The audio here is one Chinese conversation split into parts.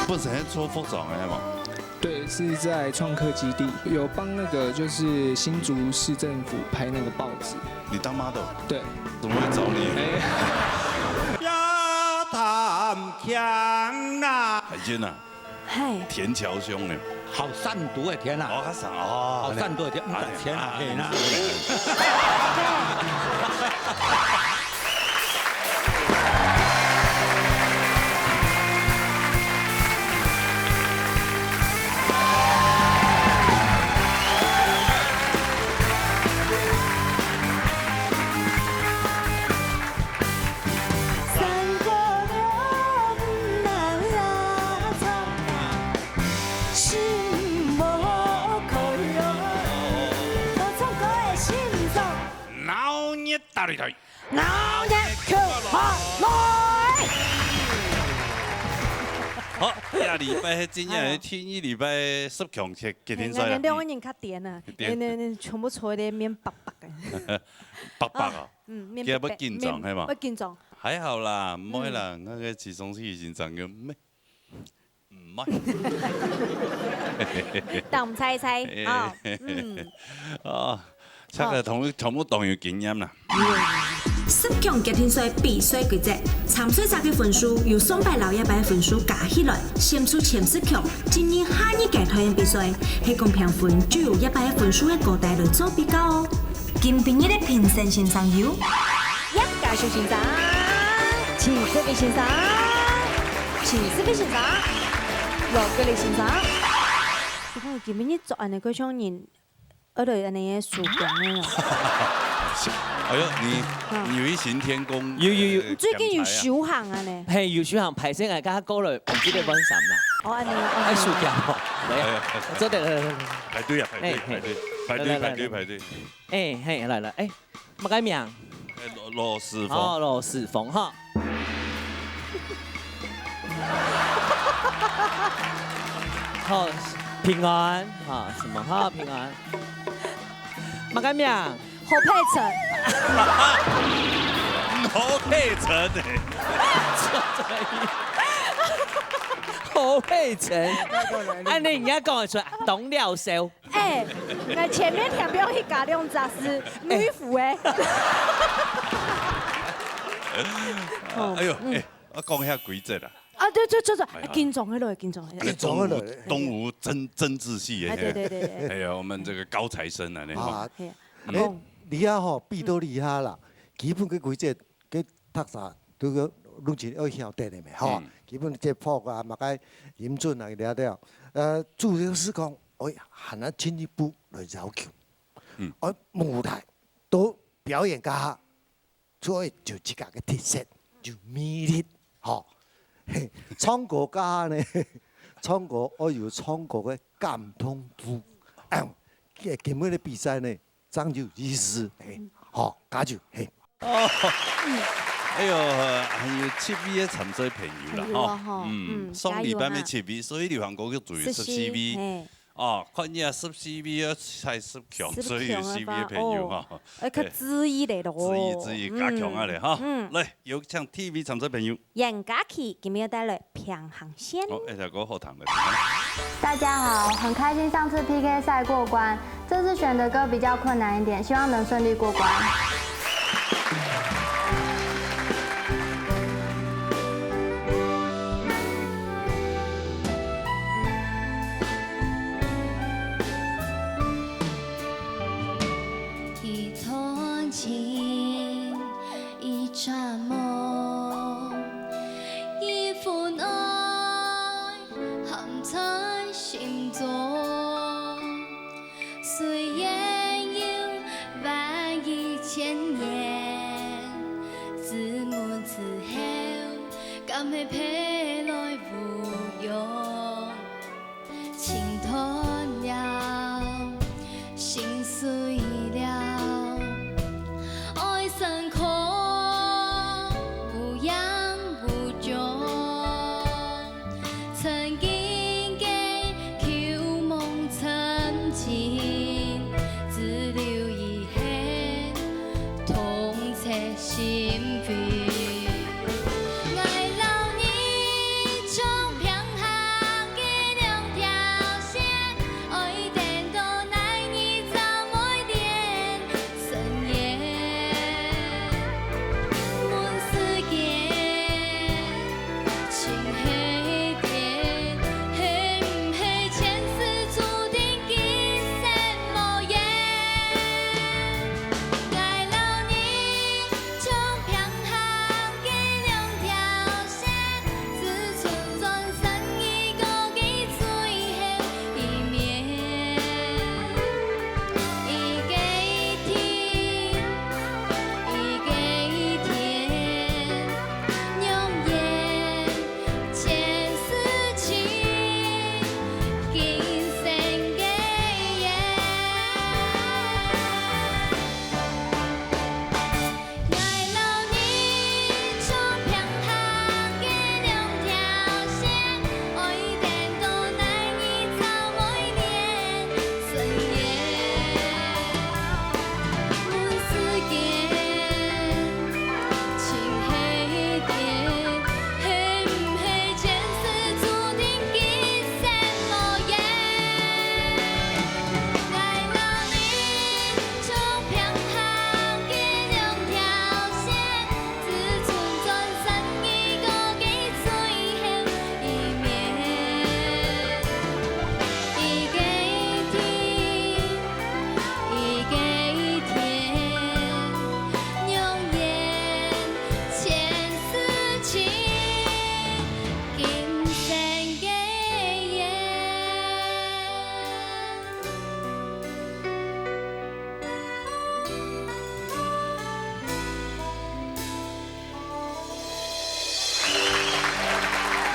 不是很做服装的嘛？对，是在创客基地有帮那个就是新竹市政府拍那个报纸。你当 model？ 对，怎么会找你？呀，谈强呐！海军啊，嘿，田桥兄呢？好善毒的天呐！哦，他上哦，好善毒的天，天啊，天啊！大擂台，老爷跳下來。好，下禮拜真係天一禮拜10強決定賽啦。兩個人較甜啊，你全部坐啲面白白嘅。白白啊，面佢不緊張係嘛？不緊張。還好啦，唔會啦，我嘅自從是緊張嘅咩？唔係。但唔猜猜啊，哦。chắc là thống một đồng有經驗啦。10強決定賽比賽規則，參賽者嘅分數由上擺老一擺嘅分數加起來，選出前10強。今年下一屆台灣比賽係公平分就由一擺嘅分數嘅高低來做比較哦。今晡日嘅評審現場有一介紹現場，前4位現場，前4位現場，6個嚟現場。你看今晡日做安尼嗰種人。我哋安尼嘅數量咧。哎呦，你有一行天宮，有。最近有首行啊呢。係有首行排先係加高嚟，唔知你揾什啦。哦，安尼啊。喺數量哦。嚟，做得排隊啊，排隊。誒，係嚟，誒，乜解名？羅時豐。哦，羅時豐哈。好。平安啊，什麼好平安？乜解名？侯佩岑。侯佩岑誒，侯佩岑。按你而家講出來，董了少。誒，那前面條標去加兩雜是女服誒。哎呦，誒，我講下規則啦。啊，對，緊張喺度，緊張喺度。東吳政治系嘅，對。哎呀，我們這個高材生啊，你啊，你啊吼，比到厲害啦，基本嘅規則嘅讀啥都個攏是要曉得的咪吼。基本即譜啊，嘛該音準啊了了。主要是講，還要進一步來要求。舞台都表演家，所以就自家嘅特色就魅力，吼。唱歌家呢，唱歌我有唱歌嘅感通度。今日嘅比賽呢，真有意思，好，加油，嘿。哎呦，還有7位嘅參賽朋友啦，嗬，上禮拜咪7位，所以流行歌曲仲有14位。哦，看嘢14位才10強，所以有4位嘅朋友哈。佢之一嚟咯。之一加強啊嚟哈。來，有請 TV 參賽朋友。嚴家琪今日要帶來平衡線。好，一條歌好聽嘅。大家好，很開心上次 PK 賽過關，這次選的歌比較困難一點，希望能順利過關。痛徹心扉。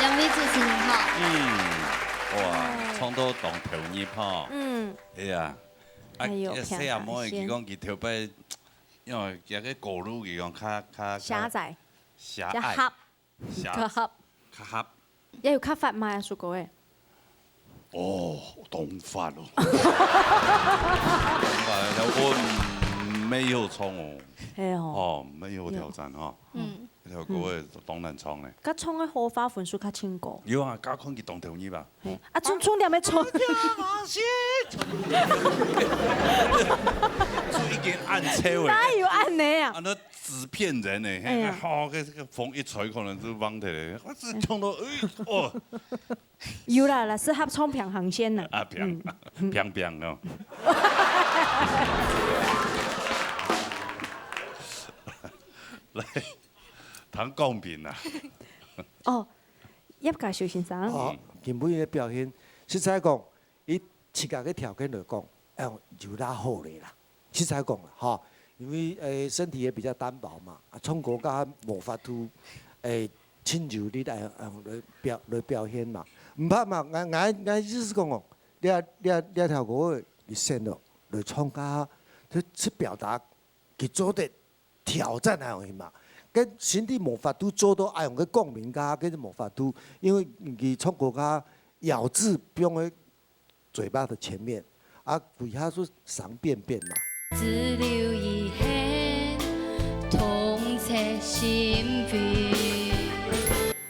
两位主持人好。哇，创到当头日哈。哎呀，细阿妹伊讲伊头摆，因为一个高路伊讲较狭窄，狭隘，較狹，狹較狹，較狹。也有較發賣啊，叔哥誒。哦，懂法哦。我没有冲哦。係哦。哦，没有挑戰哈。一條歌誒當然衝咧。甲創嘅好花分數較清高。有啊，加看佢當頭日吧。係啊，衝點咩衝？就已經按車尾。哪有按呢啊？啊，那紙片人呢？哎呀，好，這個風一吹，可能就忘掉咧。我是衝到哦。有啦，是合衝平航線啦。啊，平哦。來，談公平啦。哦，葉介紹先生。哦，根本伊嘅表現，實在講，伊設計嘅條件來講，就拉好咧啦。實在講啦，嚇，因為身體也比較單薄嘛，從國家無法度親柔啲來表現嘛。唔怕嘛，我意思講哦，你條歌你先咯，來創加去表達佢做的挑戰係用嘛。跟身體無法度做到愛用嘅共鳴加，跟無法度，因為佢創國家咬字用喺嘴巴的前面，啊，為下說常便嘛。只留遺憾，痛徹心扉。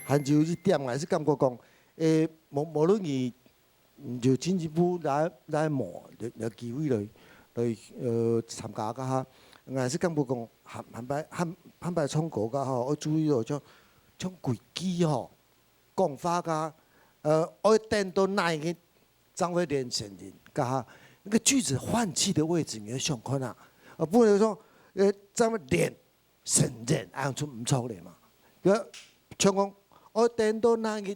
還有一點，我是感覺講，無論伊就進一步來磨，有機會來參加個哈，我是感覺講，坦白創國家吼，我注意到將規矩吼，講法個，我等到那個張惠蓮先生個那個句子換氣的位置，你要想看啊，不能說張惠蓮先生按出唔錯嚟嘛，像講我等到那個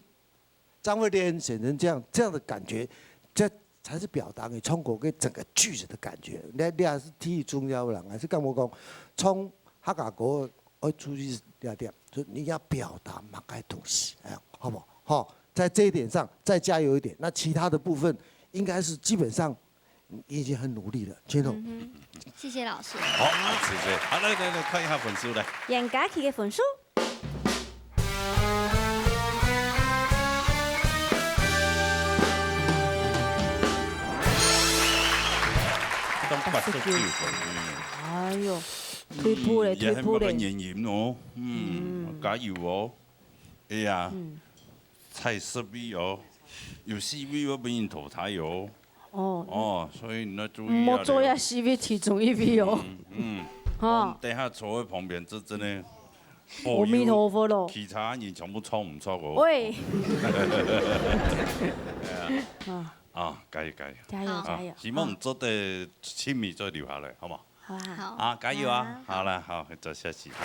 張惠蓮先生這樣的感覺，這才是表達你創國嘅整個句子的感覺。你還是挺重要的，還是跟我講從。客家歌要注意兩點，就你要表達乜嘅東西，好不好？好，在這一點上再加油一點。那其他的部分應該是基本上已經很努力了，金總。謝謝老師。好，謝謝。好，來看一下分數來。楊家琪嘅分數。當89分。哎呦！退步嘞，退步嘞！也很嚴嚴哦，加油哦！哎呀，才10位哦，有4位我俾人淘汰哦。哦，所以你要注意啊！莫做呀，4位其中1位哦。哈。等下坐喺旁邊，這真係。阿彌陀佛咯！其他人全部錯唔錯哦。喂。加油加油！加油加油！希望唔做得親密再留下來，好嘛？好啊，好啊，加油啊！好啦，好，再下次啊。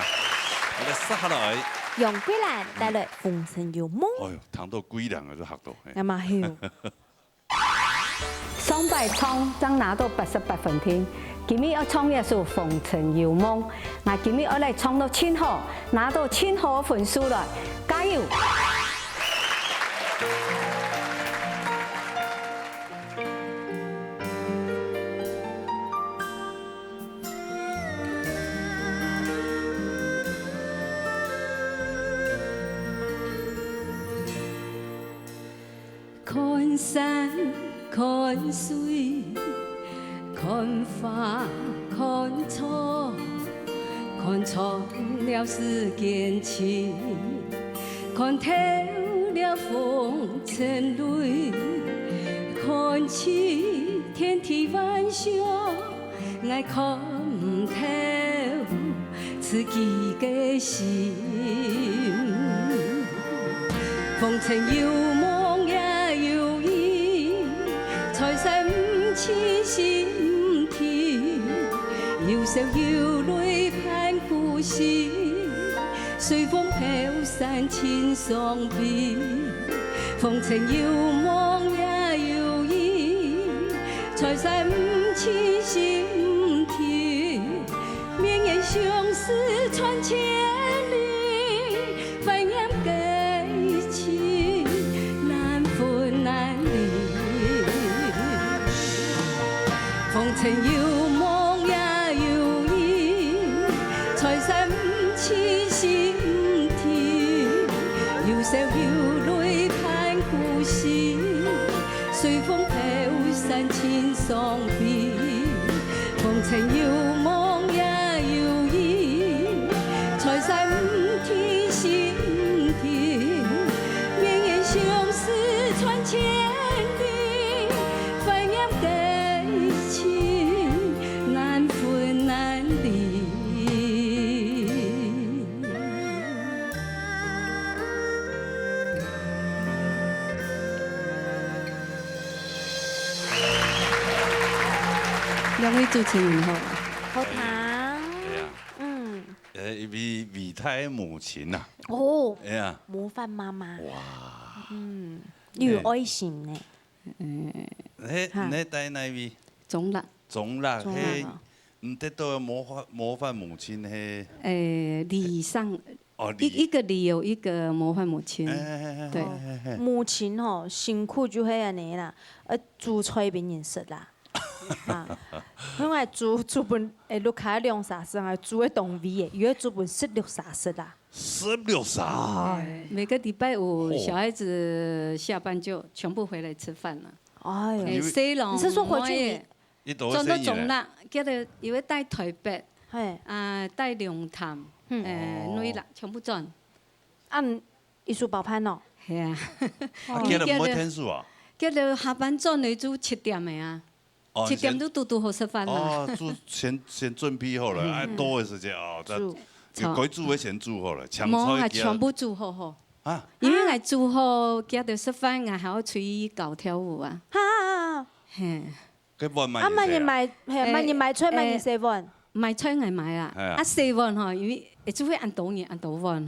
我哋接下來，楊桂蘭帶來《風塵有夢》。哎呦，談到幾兩個都學到。啱嘛係。雙拜唱將拿到88分添，今日要唱嘅是《風塵有夢》，那今日我嚟唱到7號，拿到7號分數來，加油！看山看水，看花看草，看錯了世間情，看透了風塵淚，看起天地萬象，愛看唔透自己嘅心，風塵有夢。財神唔似心田，要笑要淚盼故事，隨風飄散千桑邊，風塵要夢也要意，財神唔似心田，綿延相思傳千里，繁衍感情。情遙望也遙遠，財勢唔似是唔甜，要笑要淚盼故事，隨風飄散千桑變，同情遙望也遙遠，財勢唔甜是唔甜，綿延相思傳千里，繁衍感情難分難離。兩位主持人好，好糖。係啊，嗯，vì thái母親啊，哦，係啊，模範媽媽。哇，嗯，有愛心呢。你帶哪位？總啦，總啦，總係啦唔得到模範母親係。李上哦，一個李有一個模範母親，對，母親吼辛苦就係安尼啦，煮菜俾人食啦。啊，因為煮本錄卡量啥事啊，煮嘅動味嘅，如果煮本16啥事啦。16啥？每個禮拜五小孩子下班就全部回來吃飯啦。哎呦，你是說回去做到總啦，叫佢以為帶台北，係帶龍潭，女啦，全部轉。按藝術包盤咯。係啊。叫你唔好聽書啊？叫你下班轉嚟做7點嘅啊。7點都嘟好食飯啦。哦，煮先準備好了，哎，多嘅時間哦，該煮嘅先煮好了，搶冇係菜全部煮好好。啊！因為我煮好，叫到食飯，我還要出去搞跳舞啊。哈，佢揾埋。啊，萬年買係萬年買菜，萬年洗碗。買菜我買啦，洗碗嗬，因為只會按倒碗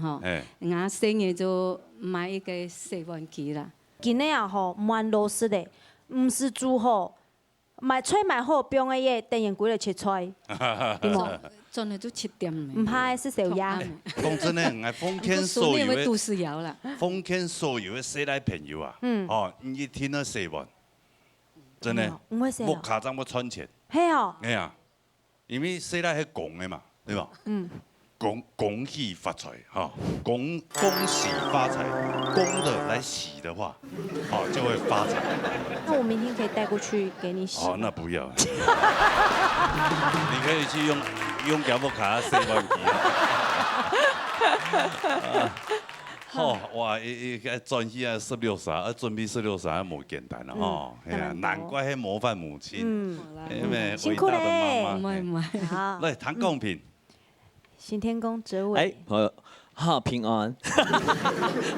嗬。我洗嘢就買一個洗碗機啦。今日啊嗬，唔按螺絲的，唔是煮好。買菜買好，不用嘅嘢，等人過嚟切菜，點冇？真係都7點。唔怕是小鴨。講真咧，我奉勸所有嘅奉勸所有嘅世代朋友啊，哦，一天都洗碗，真係木卡怎麼賺錢？係啊。係啊，因為世代係講嘅嘛，對吧？恭喜發財，哈，恭喜發財，公的來洗的話，哦，就會發財。那我明天可以帶過去給你洗。哦，那不要。你可以去用腳木卡洗碗機啊。好，哇，轉去啊16啥，準備16啥冇簡單啦，哦，係啊，難怪係模範母親，因為偉大的媽媽。唔係。好。嚟談公平。行天宮哲偉。好平安。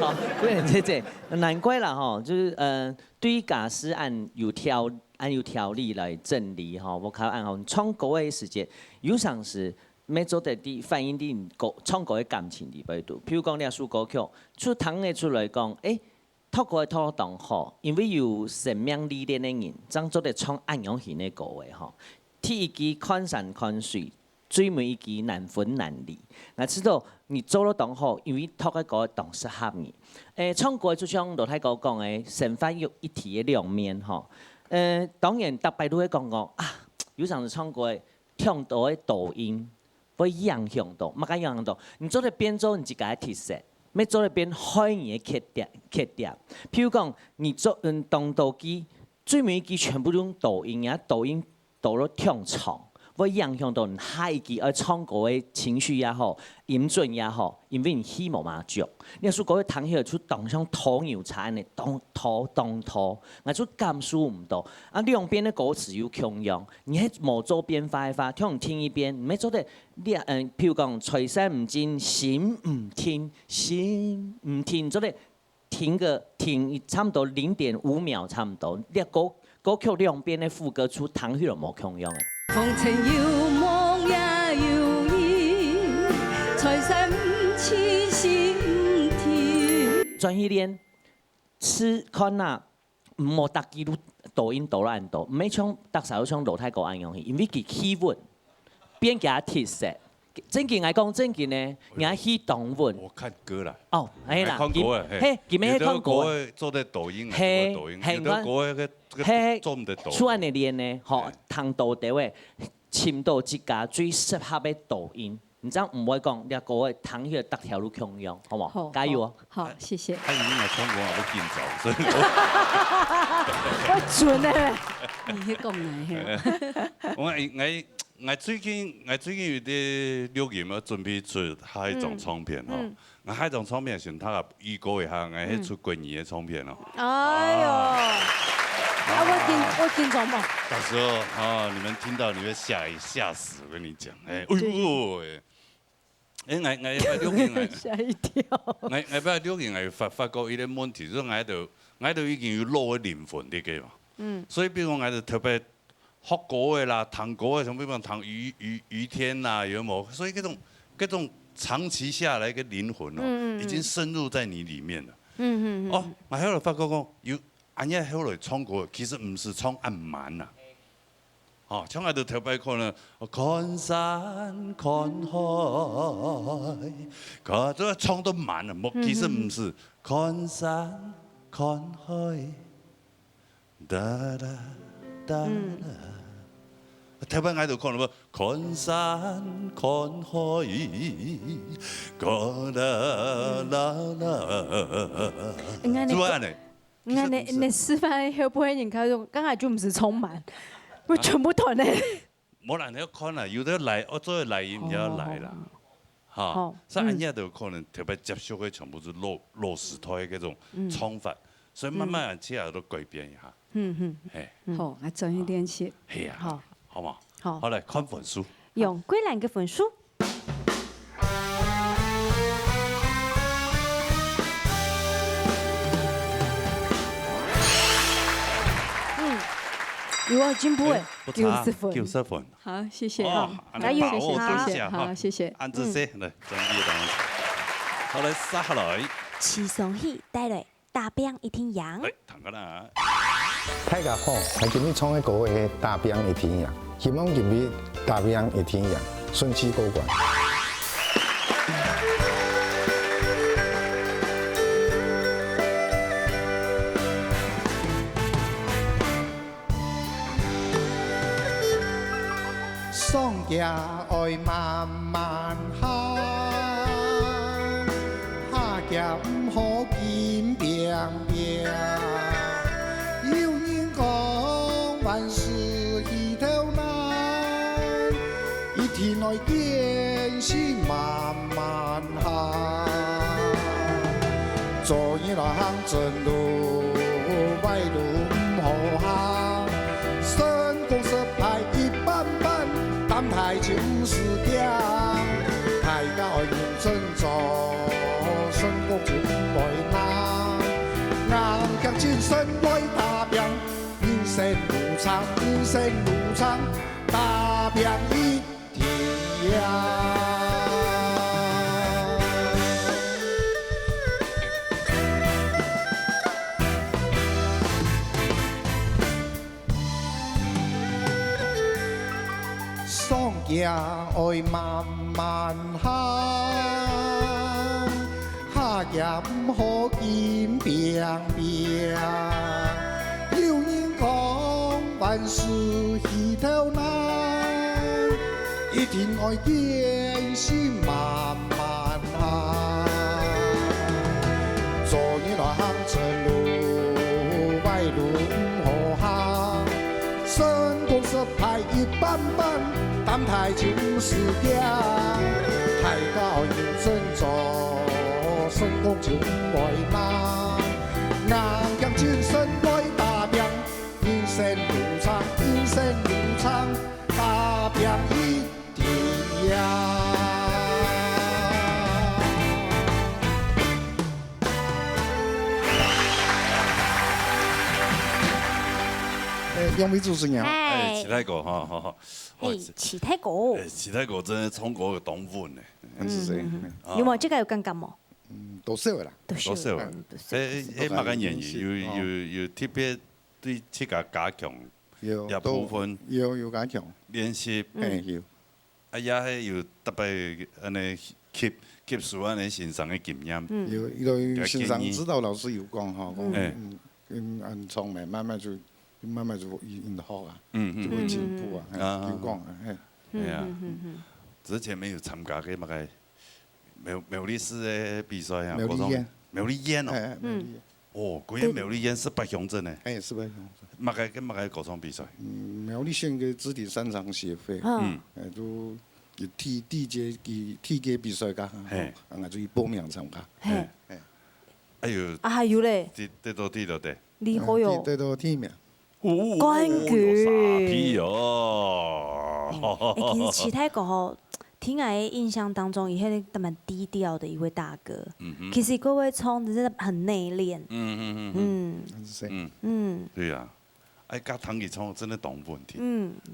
好，貴人姐姐，難怪啦吼，就是對家私按有條例來整理吼，我靠按好創國嘅時間，有常是每做得啲反映啲創國嘅感情裡邊度。譬如講你數歌曲，出堂嘅出來講，透過拖動好，因為有生命歷練嘅人，將做得創安樣型嘅歌嘅吼，第一句看山看水。最尾一句難分難離，我知道你做得當好，因為托個歌當適合你。唱歌就像羅太哥講嘅，神法有一體嘅兩面吼。當然特別都會講啊，有陣時唱歌聽到嘅抖音會影響到，乜嘢影響到？你做得變做你自己特色，咩做得變開你嘅缺點。譬如講，你做當導機，最尾一句全部用抖音啊，抖音到咗聽唱。會影響到你下一句而唱歌嘅情緒也好，音準也好，因為你戲冇嘛足。你說嗰個彈起來出當像拖牛產嘅，當拖，我就感受唔到。啊，兩邊嘅歌詞有共樣，你喺冇做變化嘅話，聽一遍，唔係做得你譬如講財勢唔進，心唔聽，做得停差唔多0.5秒，差唔多。你歌曲兩邊嘅副歌出彈起來冇共樣嘅。風情遙望也遙遠，財勢唔似是唔甜。轉去練，吃看啊，唔好搭記錄抖音抖爛抖，唔係唱特首唱羅太歌安樣去，因為佢氣氛變加特色。正經嚟講，正經呢，我去動物。我看歌啦。哦，係啦，看歌嘿，佢咩看歌？做啲抖音，有啲歌嘅做唔得到。厝安尼练呢，吼，通导地位，深度一家最适合的导音。你这样唔会讲，你各位通迄个逐条路共用，好唔好？加油哦！好，谢谢。他已經係衝我要見走，所以我準咧。你咁難我最近有啲錄音，我準備出下一張唱片吼。我下一張唱片先睇下預告一下，我係出過年嘅唱片咯。哎呦！我見咗冇？到時候啊，你們聽到你會嚇死，我跟你講，哎呦！我錄音嚇一跳。我錄音係發覺一個問題，就是我都已經有攞靈魂啲嘅嘛。所以比如我就特別學歌嘅啦，彈歌嘅，像比如彈雨天啦，有冇？所以嗰種長期下來嘅靈魂哦，已經深入在你裡面了。哦，我後來發覺講有安尼後來唱歌，其實唔是唱按慢啦。哦，唱下就特別可能看山看海，佢都唱得慢啊，其實唔是看山看海，噠噠噠。特別喺度講乜？看山看海，做乜呢？你示範會不會人家說剛才就唔是充滿，我全部斷咧。冇人要看啦，有得嚟，我做嚟音就要嚟啦，嚇。所以人家就可能特別接觸嘅全部是落實台嗰種唱法，所以慢慢人之後都改變一下。好，我專一練習。係啊，好嘛？好，好嚟看分數。用桂蘭嘅分數。有進步誒，90分。90分。好，謝謝。加油，謝謝。好，謝謝。按這些嚟準備當。好嚟，殺下來。齊雙喜帶來大餅一天陽。誒，彈個啦。大家好，我今日唱嘅歌係《大餅一天陽》，希望今日大餅一天陽順利過關。雙腳愛慢慢行，下腳唔好見病病。有人講萬事起頭難，一天內見是慢慢行。做嘢來行正路，歪路唔好行。成功失敗一般般。擔太就唔是驚，太高認真做，成功就唔會難。硬強精神來打拼，人生路長，人生路長，打拼一天陽。雙腳愛慢慢行，下腳唔好見病病。有人講萬事起頭難，一定愛見是慢慢行。做嘢來行正路，歪路唔好行。成功失敗一般般。擔太就唔是驚，太高認真做，成功就唔會難。硬強精神來打拼，人生路長，人生路長，打拼一天陽。楊梅主持人，其他個哈。其他歌，其他歌真係唱歌嘅動物呢？是誰？有冇這個有感覺冇？都少啦，都少。誒，乜嘅演員有特別對自己加強一部分，有加強練習，有。啊，也係有特別安尼吸收安尼欣賞嘅經驗。有欣賞指導老師有講嚇，講唱咪慢慢就。慢慢就因好啊，就会进步啊，就讲啊，系啊，之前没有参加过那个苗栗市的比赛啊，苗栗烟哦，哦，嗰啲苗栗烟18乡镇呢，哎，18乡镇，乜嘅歌唱比赛？苗栗县嘅子弟擅长协会，都有地阶比赛噶，我就去报名参加，哎呦，还有咧，得到第六的，你好哟，得到第一名，冠军，傻逼哦！其实齐泰国听我的印象当中，也是蛮低调的一位大哥。其实各位唱真的很内敛。对啊，哎，甲唐吉唱真的懂问题。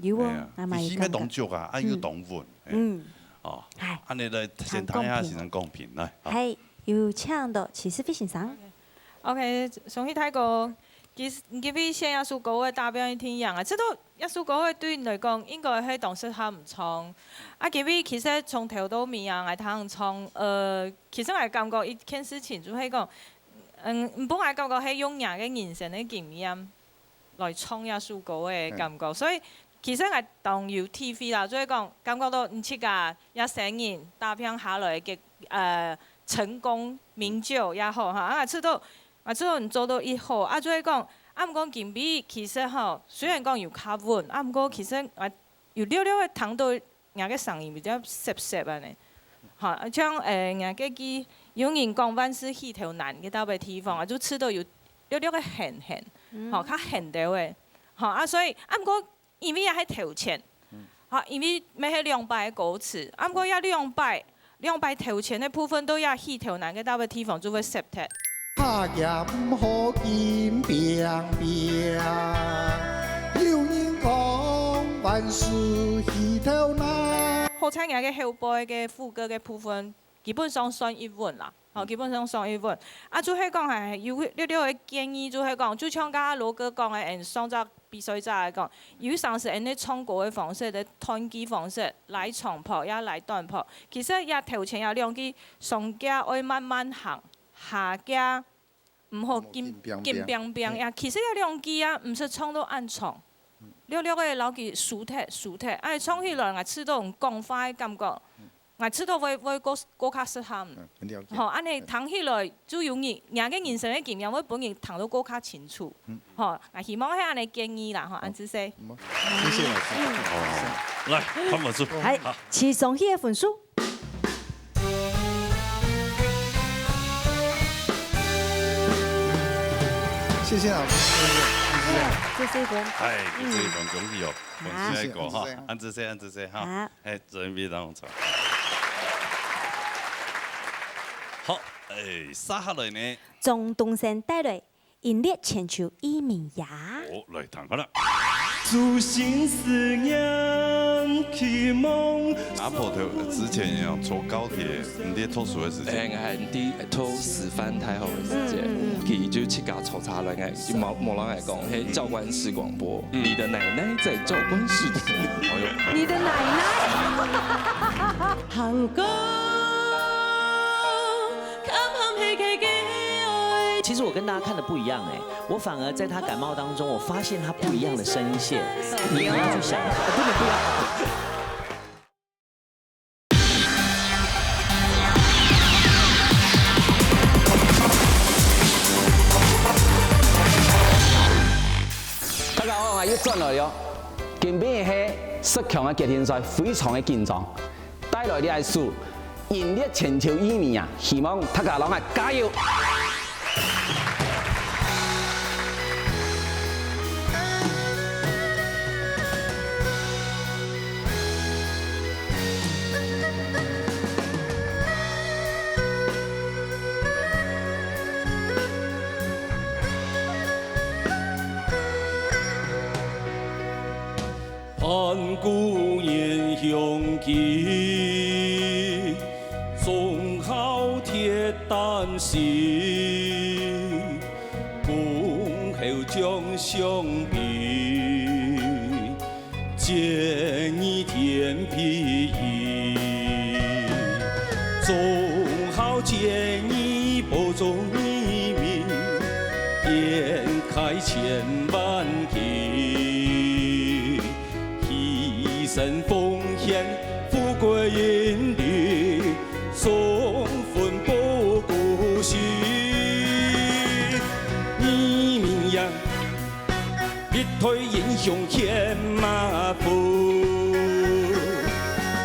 有啊，还蛮有感觉。动作啊，要懂稳。哦，安尼来先睇下是能公平来。系，有请到齐思飞先生。OK， 上去泰国。其實現一首歌嘅大表演天樣啊，即都一首歌嘅對嚟講應該係當時佢唔唱。其實從頭到尾啊，我睇唱，其實我感覺一件事情就係講，唔本我感覺係用人嘅人生嘅經驗來唱一首歌嘅感覺，所以其實我當有 TV 啦，所以講感覺到唔似㗎一成年打拼下來嘅成功名就也好嚇，我知道你做到以後，就係講，唔講健美其實吼，雖然講有較穩，唔過其實我有了嘅聽到人嘅聲音比較澀啊呢，嚇，像人嘅佢有人講萬事起頭難嘅到嘅地方，就知道有了嘅痕，嚇，較痕到嘅，嚇，所以唔過因為也係頭前，嚇，因為咩係200嘅歌詞，唔過要200頭前嘅部分都要起頭難嘅到嘅地方就會澀脫。拍也唔好見冰冰，有人講萬事起頭難。好聽嘅後背嘅副歌嘅部分，基本上算一穩啦，基本上算一穩。就係講係有了嘅建議，就係講，就像家羅哥講嘅，上集比賽就係講，有嘗試啲唱歌嘅方式，啲團結方式，來長跑也來短跑。其實也頭前有兩句，上家愛慢慢行。下家唔好見冰冰呀，其實有兩句啊，唔是唱到按唱，了嘅老句舒踢，唱起來我知道用講快感覺，我知道會個較適合。好，安尼彈起來就容易，人嘅人生嘅經驗會本人彈到個較清楚。好，我希望係安尼建議啦，安子謝。謝謝老師。來，潘文書。係，齊上去嘅分數。謝謝老師，謝謝哥。係，謝謝黃總議哦，黃先一個哈，安子謝哈，係準備當場。好，接下來呢？從東山帶來音樂千秋伊名也。好，來彈下啦。主心思念期望。阿婆之前一樣坐高鐵，唔啲特殊嘅時間。係啲拖示範太後嘅時間，佢就七架嘈查嚟嘅，就冇人嚟講，係教官式廣播。你的奶奶在教官室。你的奶奶。行歌，其實我跟大家看的不一樣哎，我反而在他感冒當中，我發現他不一樣的聲線。你要去想一下，不要。大家好，我又轉來了。今邊係十強嘅決賽賽，非常嘅緊張，帶來的係數音樂千秋伊名啊！希望大家攏係加油！盼故年鄉記，忠孝鐵膽心，恭候將相比，見義天披衣，忠孝見義保重黎民，點開千萬計。推英雄牵马步。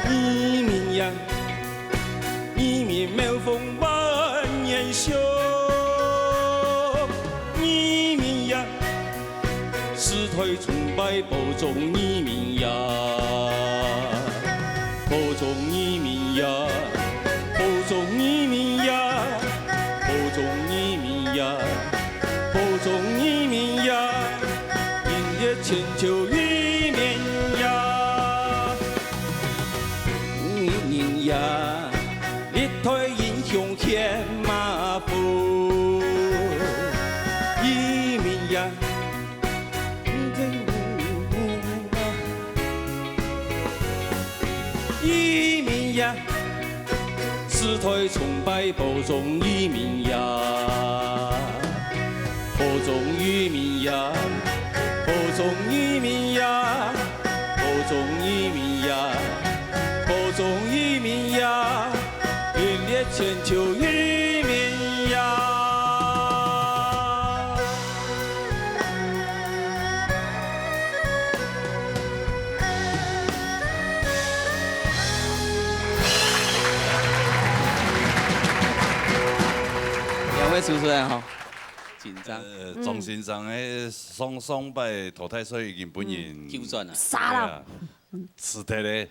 移民呀，移民面风万年修。移民呀，是推崇拜保重移民呀，保重移民呀，保重移民呀，保重移民呀，保重移民呀，迎接全球移民呀，移民呀，力推英雄牵马步，移民呀。移民呀，是推崇拜保重移民呀，保重移民呀，保重移民呀，保重移民呀，保重移民呀，名列全球移民呀。两位主持人哈，紧张。庄先生诶，双拜淘汰赛已经本人纠转了，杀了。是的咧。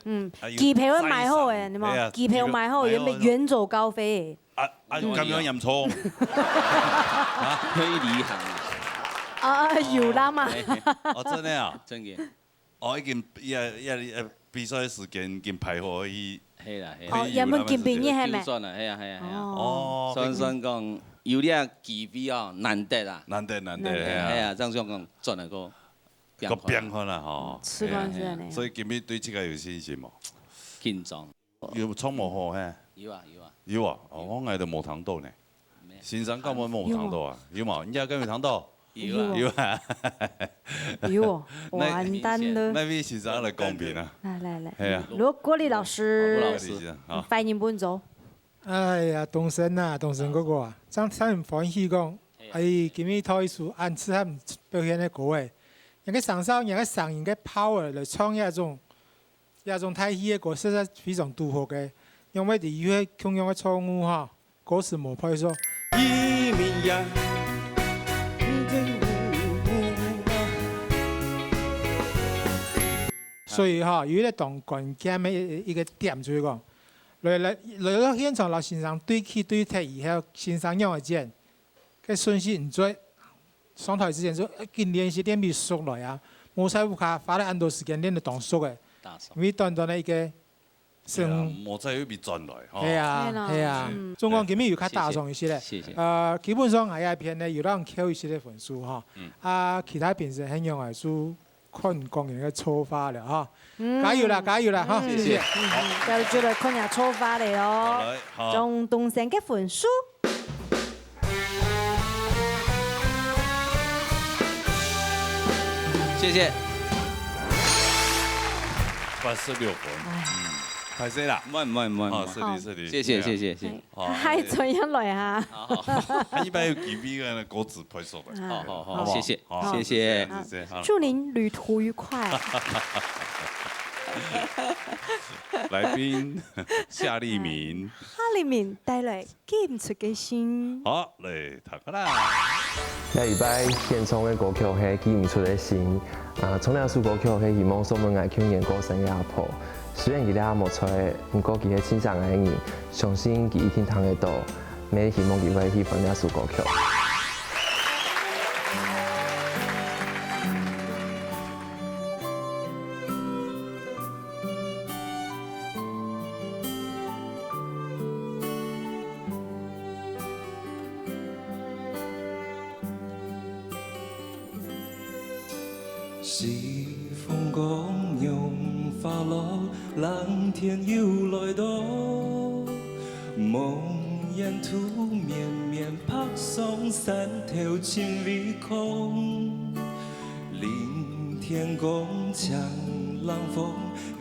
機票都買好誒，你冇？機票買好，準備遠走高飛。咁樣任錯。可以離行。有啦嘛。哦，真的啊。真嘅。我已經比賽時間已經排好去。係啦係。哦，有冇見邊啲係咪？糾轉啦，係啊係啊係啊。哦。所以講有啲機票哦難得啊。難得係啊，這樣講轉嚟個。個變化啦，吼，是關係呢。所以今日對這個有信心冇？緊張。有創無好嘿？有啊有啊。有啊，我嗌到無糖豆呢。先生根本冇糖豆啊？有冇？人家跟有糖豆？有啊有啊。有，完蛋了。那位先生來公平啊！來。係啊。羅國立老師。羅老師。歡迎本組。哎呀，東升啊，東升嗰個啊，真唔歡喜講，今日套一首按次他們表現的歌誒。人家上手，人家上人嘅 power 嚟創一種太戲嘅歌，實在非常獨特嘅。因為第二個同樣嘅錯誤哈，歌詞冇配說。移民呀，所以哈，有一個當關鍵嘅一個點就係講，來到現場，老先生對起對踢以後，先生讓我見，嘅順序唔對。上台之前就練習練比熟來啊，冇使烏卡花了很多時間練到當熟嘅，因為短短的一個成。冇使要比轉來。係啊，中國今日有較大眾一些咧。基本上係一片咧有讓扣一些嘅分數哈。其他平時很用嚟做看工人嘅操法了哈。加油啦哈！謝謝。就做嚟看人操法嚟咯，仲動成嘅分數。謝謝。86分，係死啦！唔係。是你。謝謝。係怎樣來啊？一般有幾筆嘅歌詞配熟嘅。好，謝謝。祝您旅途愉快。來賓夏立明。夏立明帶來記唔出嘅心。好，嚟睇下啦。這禮拜獻唱的歌曲係記唔出的心，唱兩首歌曲係希望所有愛唱演歌生涯譜。雖然佢哋冇出來，不過佢係欣賞嘅人，相信佢一定聽得到。每希望佢會喜歡兩首歌曲。是風光融化了，藍天又來到，夢沿途綿綿拍送三條情侶空，聆天共將冷風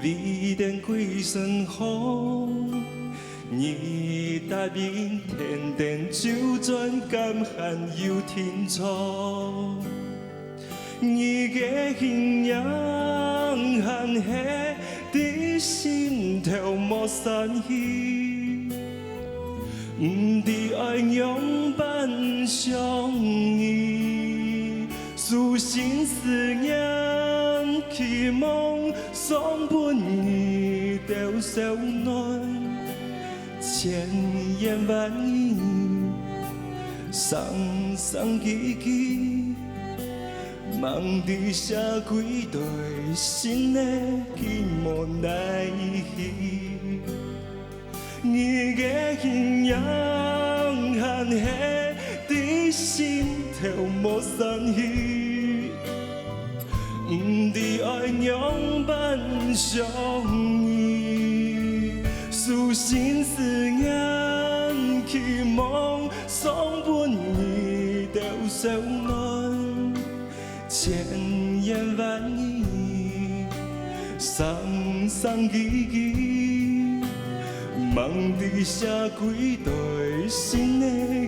微電歸身紅，你大兵天天就轉乾旱又停從。你的形影含血在心头无散去，不知爱样般相依，思心思念期望，送本你都小暖，千言万语，双双记记。梦伫写几对心的寂寞来去，你的形影含血在心头无散去，不知爱样般相依，思心思念期望，送本你都小暖。千言万语，双双记记，梦伫写几对心的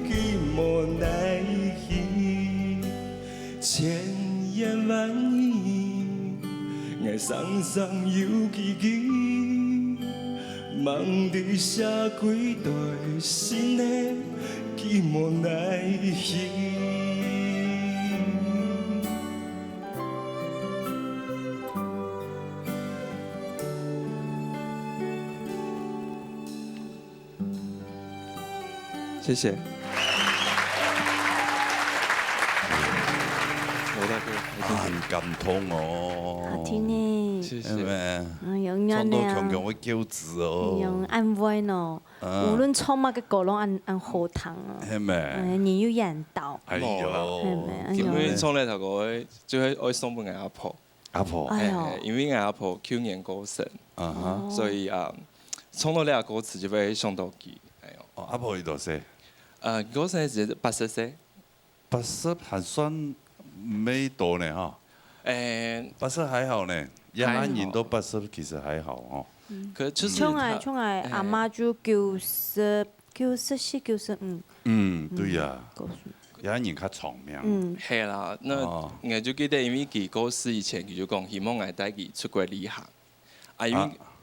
寂寞来去，千言万语，爱双双又记记，梦伫写几对心的寂寞来去。谢谢。罗大哥，很感动哦。好听呢。谢谢。用唱到强强的câu子哦。用安慰喏，无论唱乜嘅歌拢按好聽啊。係咪？你要引導。哎呦。因為從嚟頭個最愛送俾阿婆。阿婆。因為阿婆去年過身，所以唱到呢個歌詞就會想到佢。阿婆幾多歲？嗰陣時80歲，80還算沒多呢哈。80還好呢，一般人都80其實還好哦。可就是從嚟阿媽就94、95。對呀。一般人較長命。係啦，那我就記得因為佢過世以前，佢就講希望我帶佢出國旅行。因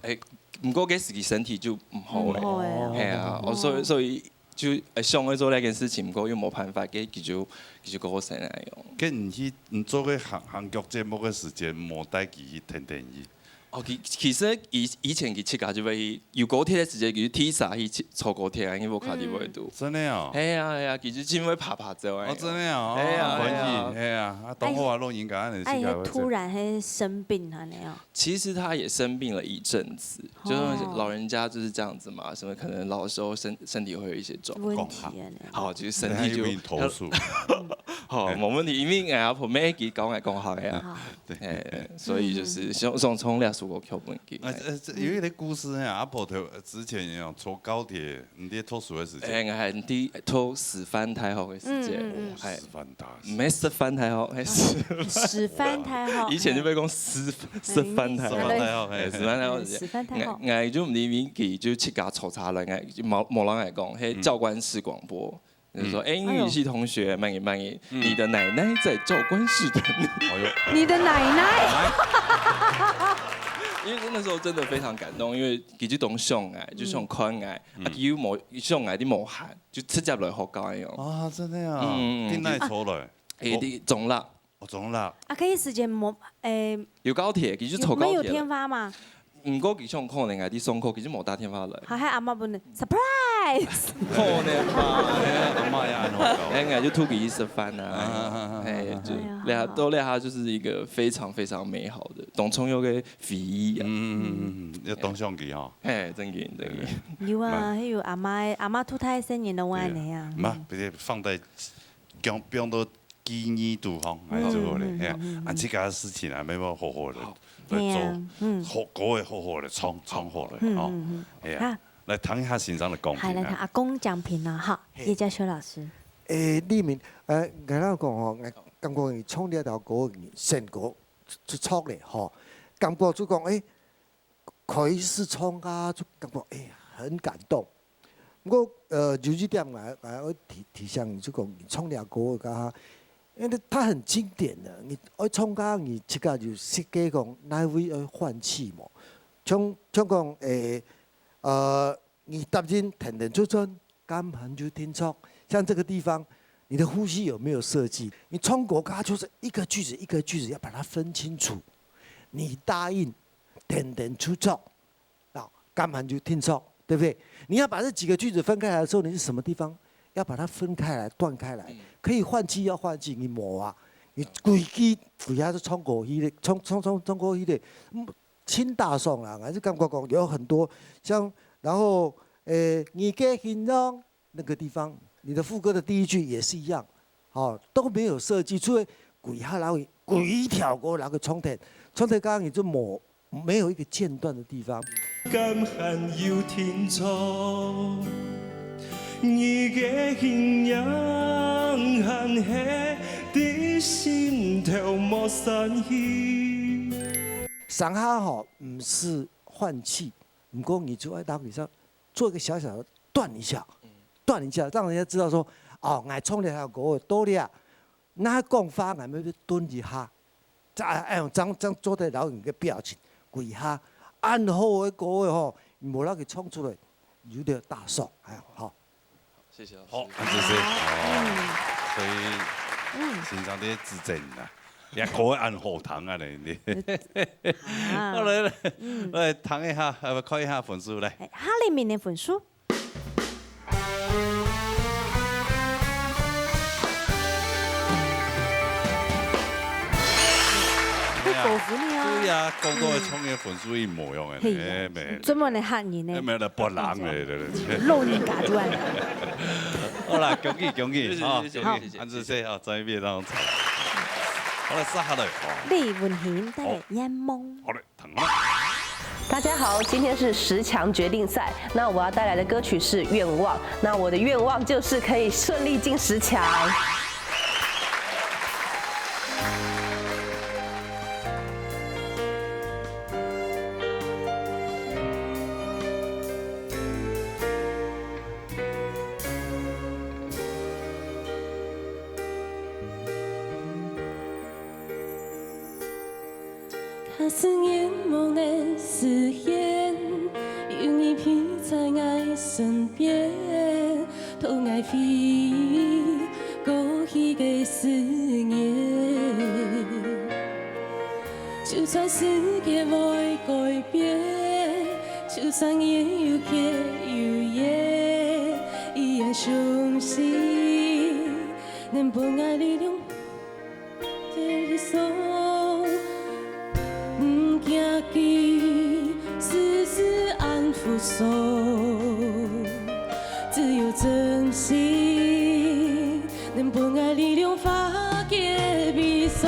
為唔過嗰時佢身體就唔好咧，係啊，所以。就想去做呢件事情，不過又冇辦法嘅，佢就過身嚟用。咁唔做個韓國節目嘅時間，冇帶佢去聽電影。哦，其實以前佢出家就會有高鐵嘅時間，佢提早去坐高鐵啊，因為冇卡啲位度。真係啊！係啊係啊，佢就專門爬走啊。哦，真係啊！係啊係啊，係啊，當好啊，錄影㗎，哎呀，突然係生病啊那樣。其實他也生病了一陣子，就是老人家就是這樣子嘛，什麼可能老的時候身體會有一些狀況。好，就是身體就投訴。好，冇問題，因為阿婆咩佢講下嘅啊，所以就是想從兩首歌曲本嘅。有一個故事啊，阿婆之前要坐高鐵，唔啲拖數嘅時間。係啲拖十番太後嘅時間，係十番大。唔係十番太後，係十番太後。以前就俾講十番太後，係十番太後。十番太後。我就唔知邊幾就七家嘈茶啦，冇人嚟講，係教官式廣播。就說：英語系同學，慢點，你的奶奶在教官室等你。你的奶奶。因為那時候真的非常感動，因為佢就懂相愛，就想寬愛，佢冇相愛啲無限，就直接來學教一樣。啊，真係啊！點解錯來？啲中立。我中立。啊，可以時間冇有高鐵，佢就坐高鐵。沒有天發嘛？唔過佢想可能係啲送課，佢就冇打電話嚟。係阿媽本嚟 surprise。可能吧，阿媽也很好搞。就突擊食飯啊，就呢下就是一個非常非常美好的當中有個回憶。要當相機嗬。真嘅。有啊，還有阿媽脫胎生年的灣嚟啊。唔啊，俾你放在放到紀念度嗬，係最好咧。啊，這個事情啊，咪冇好好的來做，好嗰個好好的創好嚟哦。係啊。來談一下先生的講評。係，來談阿公講評啊，好，葉家修老師。裡面我哋講哦，感覺佢唱呢一條歌成個就唱咧，嗬，感覺就講佢是唱啊，就感覺很感動。不過有一點我提醒就講唱呢條歌因为它很经典的，你爱创甲你即个就设计讲哪位爱换气嘛，像讲你踏进田田出春，甘寒就听错，像这个地方，你的呼吸有没有设计？你冲国家就是一个句子一个句子要把它分清楚。你答应田田出错，啊，甘寒就听错，对不对？你要把这几个句子分开来的时候，你是什么地方？要把它分开来、断开来，可以换气要换气，你磨啊，你规下是冲过去的，冲过去的，轻大宋啦，还是感觉讲有很多像，然后你给形容那个地方，你的副歌的第一句也是一样，哦，都没有设计，除了鬼下然后鬼条过那个冲天刚刚你就磨，没有一个间断的地方。甘寒又天错。你嘅形容恨喺啲心头莫散去。上下吼不是换气，不过你就爱打比上做一个小小的断一下，让人家知道说，哦，我冲了下个多了，那讲法我们要蹲一下，再用张做的老人的表情，跪下，按好的个吼，无那个冲出来，有点大爽，哎呀，好。谢谢老师。好，安子是哦，所以欣赏啲自证啦，也可以按后堂啊你。好来谈一下，看一下分数来。哈里面的分数。高分了。对呀，个个创业分数一模样嘅，咩？专门嚟吓人呢？咩嚟博人嚟？路人甲出来。好啦，恭喜恭喜，好，谢谢，安子谢啊，在边当中。好来，杀下来。李文贤带来眼梦。好嘞，疼了。大家好，今天是10强决定赛，那我要带来的歌曲是《愿望》，那我的愿望就是可以顺利进10强。假使愿望的实现，有你陪在我身边，偷爱飞过去的思念。就算世界无会改变，就算夜又夜又夜，依然相信能把爱力量带走。行去，丝丝安抚手，只有真心能把爱力量发给彼此。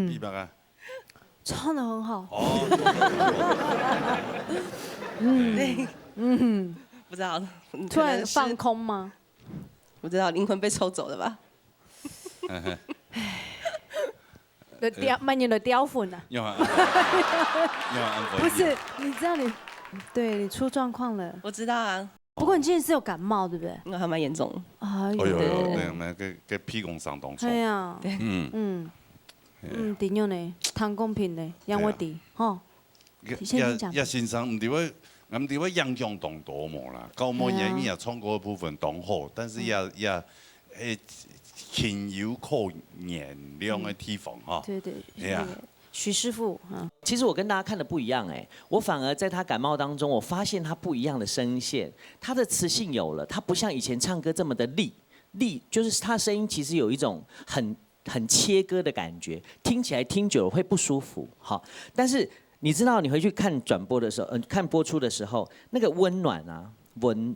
一百啊，唱得很好。哦。不知道。突然放空吗？不知道，灵魂被抽走了吧？慢点的雕粉啊。不是，你知道你出状况了。我知道啊。不过你今天是有感冒，对不对？还蛮严重。哎呦，那屁股上当初。对啊。点样呢？汤公平呢？让我滴，吼。也先生唔对我影响当多么啦，高模演也唱歌的部分当好，但是也情有可原谅的地方哈。对，许师傅其实我跟大家看的不一样哎，我反而在他感冒当中，我发现他不一样的声线，他的磁性有了，他不像以前唱歌这么的力，就是他声音其实有一种很切割的感觉，听起来听久了会不舒服。好，但是你知道你回去看转播的时候，看播出的时候，那个温暖啊，温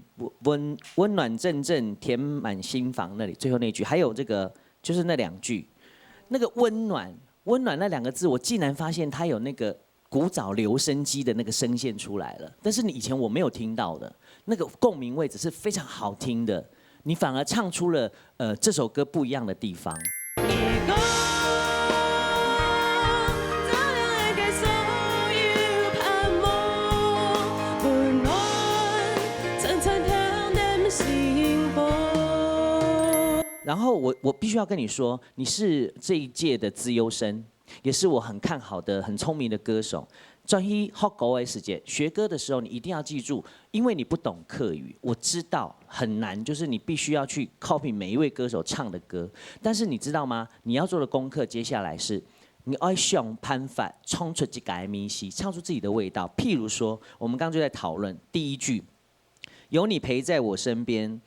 暖阵阵填满心房那里最后那句，还有这个就是那2句，那个温暖那2个字，我竟然发现它有那个古早留声机的那个声线出来了，但是你以前我没有听到的那个共鸣位置是非常好听的，你反而唱出了这首歌不一样的地方。然后我必须要跟你说，你是这一届的资优生，也是我很看好的、很聪明的歌手。专一学国的时间，学歌的时候你一定要记住，因为你不懂客语，我知道很难，就是你必须要去 copy 每一位歌手唱的歌。但是你知道吗？你要做的功课接下来是，你要想办法唱出这个咪西，唱出自己的味道。譬如说，我们刚刚就在讨论第1句，有你陪在我身边。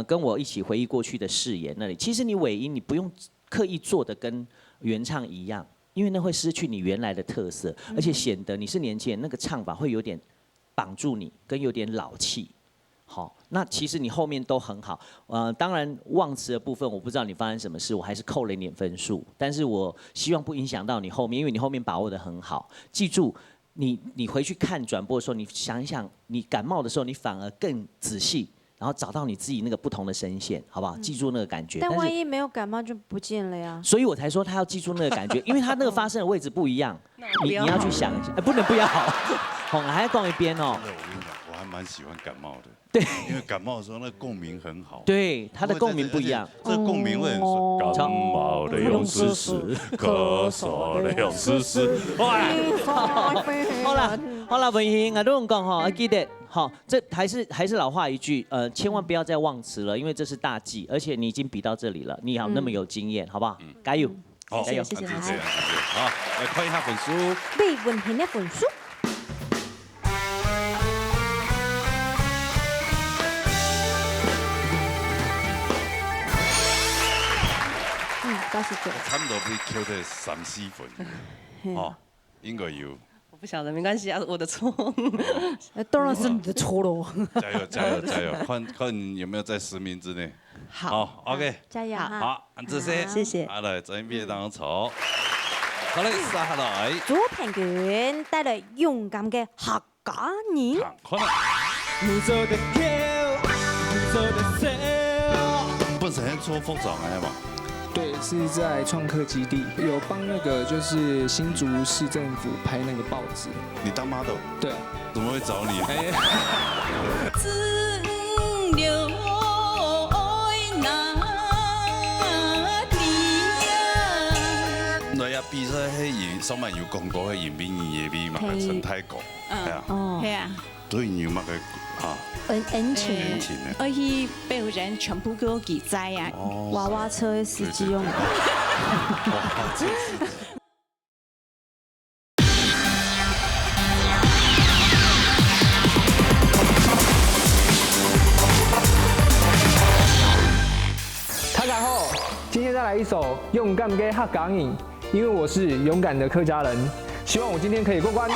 跟我一起回忆过去的誓言那里，其实你尾音你不用刻意做的跟原唱一样，因为那会失去你原来的特色，而且显得你是年轻人，那个唱法会有点绑住你，跟有点老气。好，那其实你后面都很好。当然忘词的部分我不知道你发生什么事，我还是扣了1点分数，但是我希望不影响到你后面，因为你后面把握得很好。记住，你回去看转播的时候，你想一想，你感冒的时候，你反而更仔细。然后找到你自己那个不同的声线，好不好？记住那个感觉。但万一没有感冒就不见了呀。所以我才说他要记住那个感觉，因为他那个发声的位置不一样，你要去想一下，不能不要，好，还要逛一边哦。我跟你讲，我还蛮喜欢感冒的。对，因为感冒的时候那个共鸣很好。对，他的共鸣不一样。这个共鸣会很顺。感冒的用试试，咳嗽的用试试。好啦，文英啊，都能讲哈，记得好，这还是老话一句，千万不要再忘词了，因为这是大忌，而且你已经比到这里了，你好那么有经验，好不好？加油！好，加油！谢谢。好，来看一下本书。李文婷的本书。89。差不多被扣在3、4分，哦，应该有。我不晓得，没关系啊，我的错。当然是你的错喽。加油！看有没有在10名之内。好 ，OK。加油！好，这些，谢谢。好来，这边当抽。好嘞，下来。左平卷帶來勇敢嘅客家人。你走的跳，你走的跳。本身做服裝嘅嘛。对，是在创客基地有帮那个就是新竹市政府拍那个报纸。你当 model？ 对。怎么会找你？那呀，比赛迄演上面有讲过，迄演变演变嘛，陈太国，係啊，係啊，對有乜嘅啊？恩情，而且被人全部給我記載啊！娃娃車的司機用。大家好，今天再来一首《勇敢的客家人》，因为我是勇敢的客家人，希望我今天可以过关。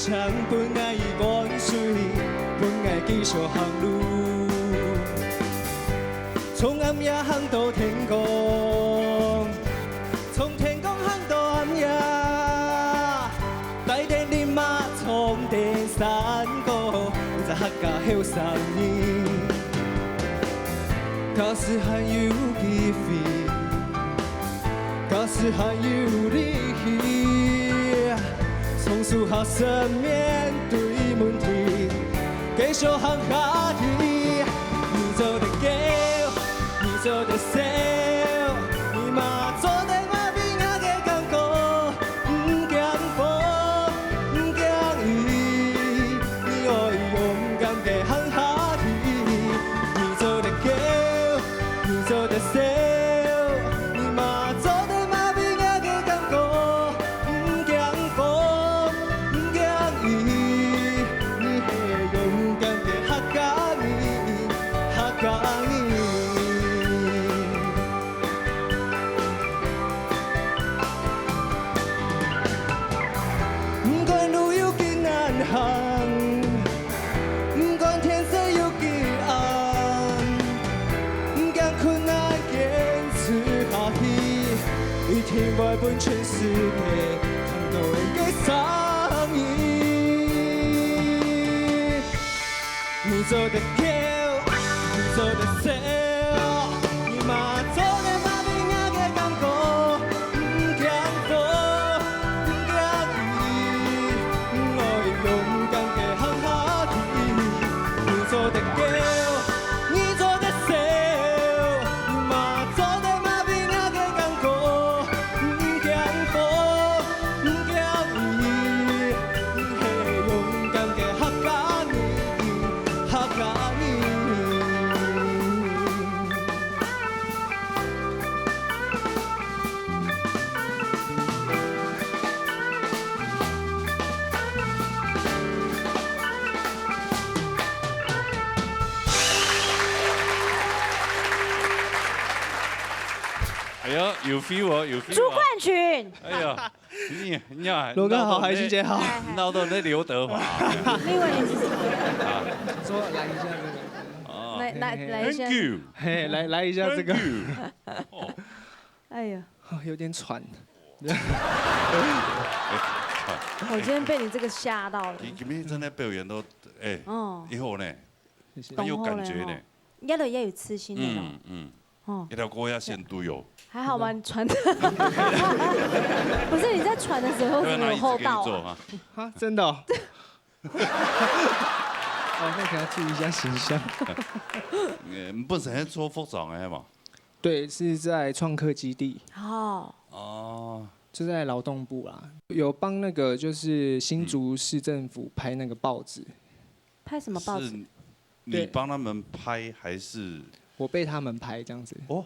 长奔爱过。继续行路，从暗夜行到天光，从天光行到暗夜，带点你马从第三个，在客家后三年，假使还有机会，假使还有力气，从树下生面对问题，继续行下去。你做得够，你做得少，你嘛做得我边仔的感觉，不惊风，不惊雨，你可以勇敢的行下去。你做得够，你做得少，你嘛做得我边仔的感觉，不惊风，不惊雨，你是勇敢的客家人，客家人。不管路有几难行，不管天色有几暗，不惊困难坚持下去，一天会分全世界看到的声音。你做得够，你做得少，你嘛做得我边仔的感觉，不惊风，不惊雨，我会勇敢的行下去。你做得够，你做得少，你嘛做得我边仔的感觉，不惊风，不惊雨，你是勇敢的客家人，客家人。哎呀，有 feel 哦，有 feel 朱冠群，哎呀，你呀，罗哥好，海星姐好，闹到那刘德华。另外你是什么？说来一下这个。来一下。 Thank you。嘿，来一下这个。哎呀，有点喘。我今天被你这个吓到了。今天真的表演都哎，哦，以后呢，很有感觉呢。应该都要有刺青那种。哦，一条歌要先都有。还好吧，你传的。不是你在传的时候怎么有厚道啊？啊，真的哦。哦，那可能要注意一下形象。本身是做服装的嘛？对，是在创客基地。哦。就在劳动部啦，有帮那个就是新竹市政府拍那个报纸。拍什么报纸？你帮他们拍还是？我被他们拍这样子。哦，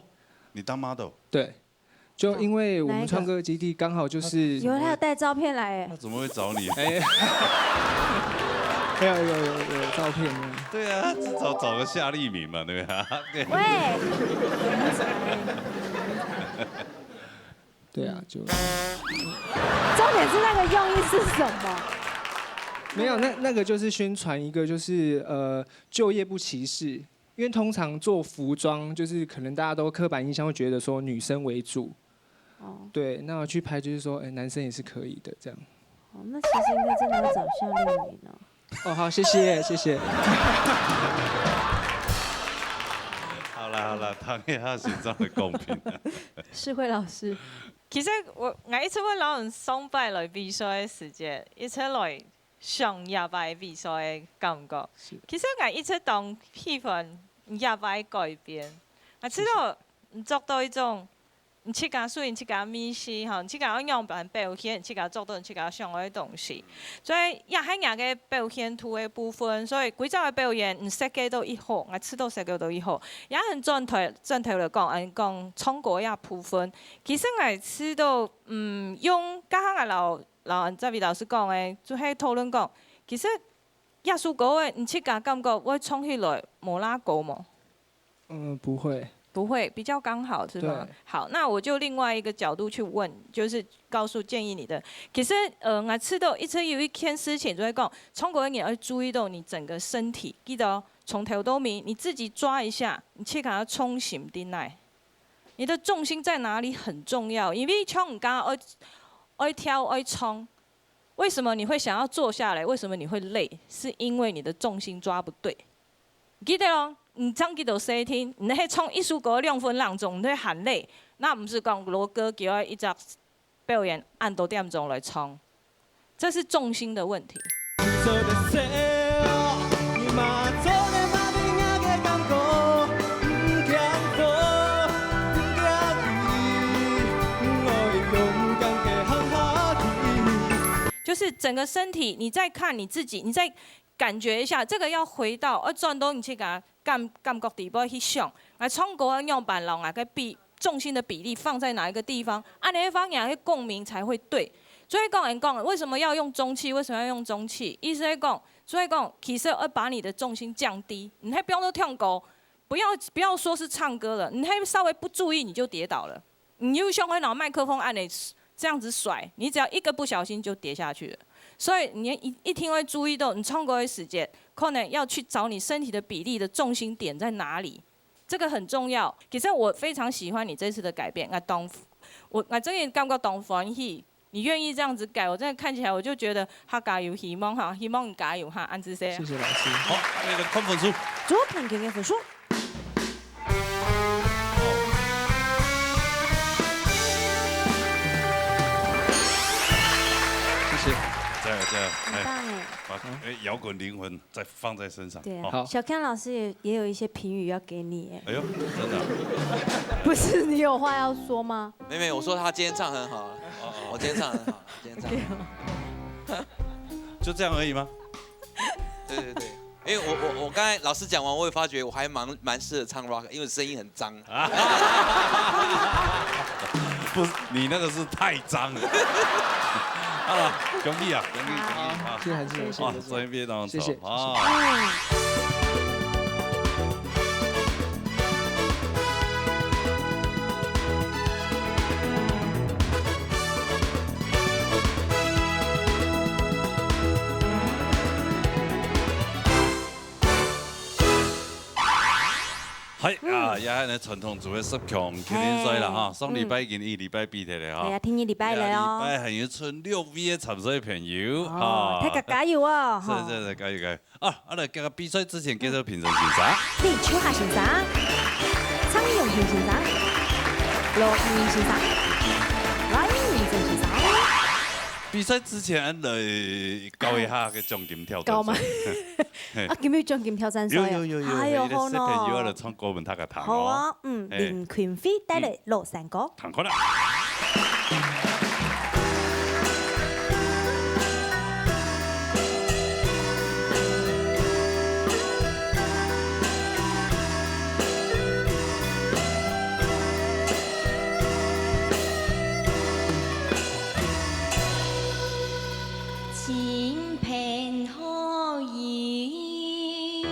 你当 model？ 对，就因为我们创客基地刚好就是。有，他有带照片来哎。那怎么会找你？哎。有照片吗？对啊，找个夏立明嘛，对吧？对。喂。对啊，就。重点是那个用意是什么？没有，那个就是宣传一个就是就业不歧视，因为通常做服装就是可能大家都刻板印象会觉得说女生为主。哦。对，那我去拍就是说，男生也是可以的这样。哦，那其实应该真的要找夏立明哦。哦，好，谢谢。好啦，唐一下形状的公平。世慧老师，其實我一出去攞人雙擺來比賽嘅時節，一出來上廿擺比賽嘅感覺。其實我一出當批判廿擺改變，我知道做到一種。你去甲水，你去甲米西吼，你去甲樣板表現，你去甲做到，你去甲上嘅東西。所以也喺人嘅表現圖嘅部分，所以幾種嘅表演唔設計到一好，我知道設計到一好。也很整體嚟講創作嘅部分，其實我知道用家下嘅老這位老師講嘅，就係討論講，其實藝術歌嘅，你去甲感覺會創起來無拉高嘛？不會。不会，比较刚好是吗？好，那我就另外一个角度去问，就是建议你的。其实我吃到一直有一件事情就会讲，冲过你要注意到你整个身体，记得哦，从头到尾你自己抓一下，你去给它冲醒进来。你的重心在哪里很重要，因为冲唔敢爱跳爱冲。为什么你会想要坐下来？为什么你会累？是因为你的重心抓不对。记得哦。唔曾记到细天，你迄创一首歌2分钟钟，你喊累，那唔是讲罗哥叫我一只表演按多点钟来唱，这是重心的问题。就是整个身体，你再看你自己，你再感觉一下，这个要回到转动，你去给它感觉底部去想，来唱歌用板龙啊，个重心的比例放在哪一个地方，按哪一方向去共鸣才会对。所以讲，为什么要用中气？为什么要用中气？意思是讲，所以讲，其实要把你的重心降低，你还不要说跳歌，不要说是唱歌了，你还稍微不注意你就跌倒了，你又像会拿麦克风按你这样子甩，你只要一个不小心就跌下去了。所以你一定会注意到，你唱歌的时间，可能要去找你身体的比例的重心点在哪里，这个很重要。其实我非常喜欢你这次的改变，我真的感觉当欢喜，你愿意这样子改，我真的看起来我就觉得他加油，希望你加油哈，安子些。谢谢老师。好，那个看分数。作品给分数。谢谢。加油！很棒哎！把摇滚灵魂再放在身上。对啊，小康老师也有一些评语要给你哎。哎呦，真的？不是你有话要说吗？没，我说他今天唱很好，我今天唱很好，今天唱。就这样而已吗？对，因为我刚才老师讲完，我也发觉我还蛮适合唱 rock， 因为声音很脏。不是，你那个是太脏了。好了，恭喜啊！谢谢韩志勇，哇，这边当谢谢啊。係啊，也係呢傳統做嘅十強麒麟賽啦哈，上禮拜已經一禮拜比起嚟哈。係啊，聽日禮拜嚟哦。禮拜係要春6位嘅參賽朋友哦，大家加油哦！係，加油！啊，嚟今日比賽之前介紹評審先生。李秋霞先生、蒼永平先生、羅義先生、阮明正先生。比賽之前嚟教一下嘅獎金挑戰。教嗎？啊，叫咩獎金挑戰賽啊？有，哎呦，好小朋友嚟唱歌問他個糖。好啊，林群飛帶嚟落山歌。糖可啦。情片可以，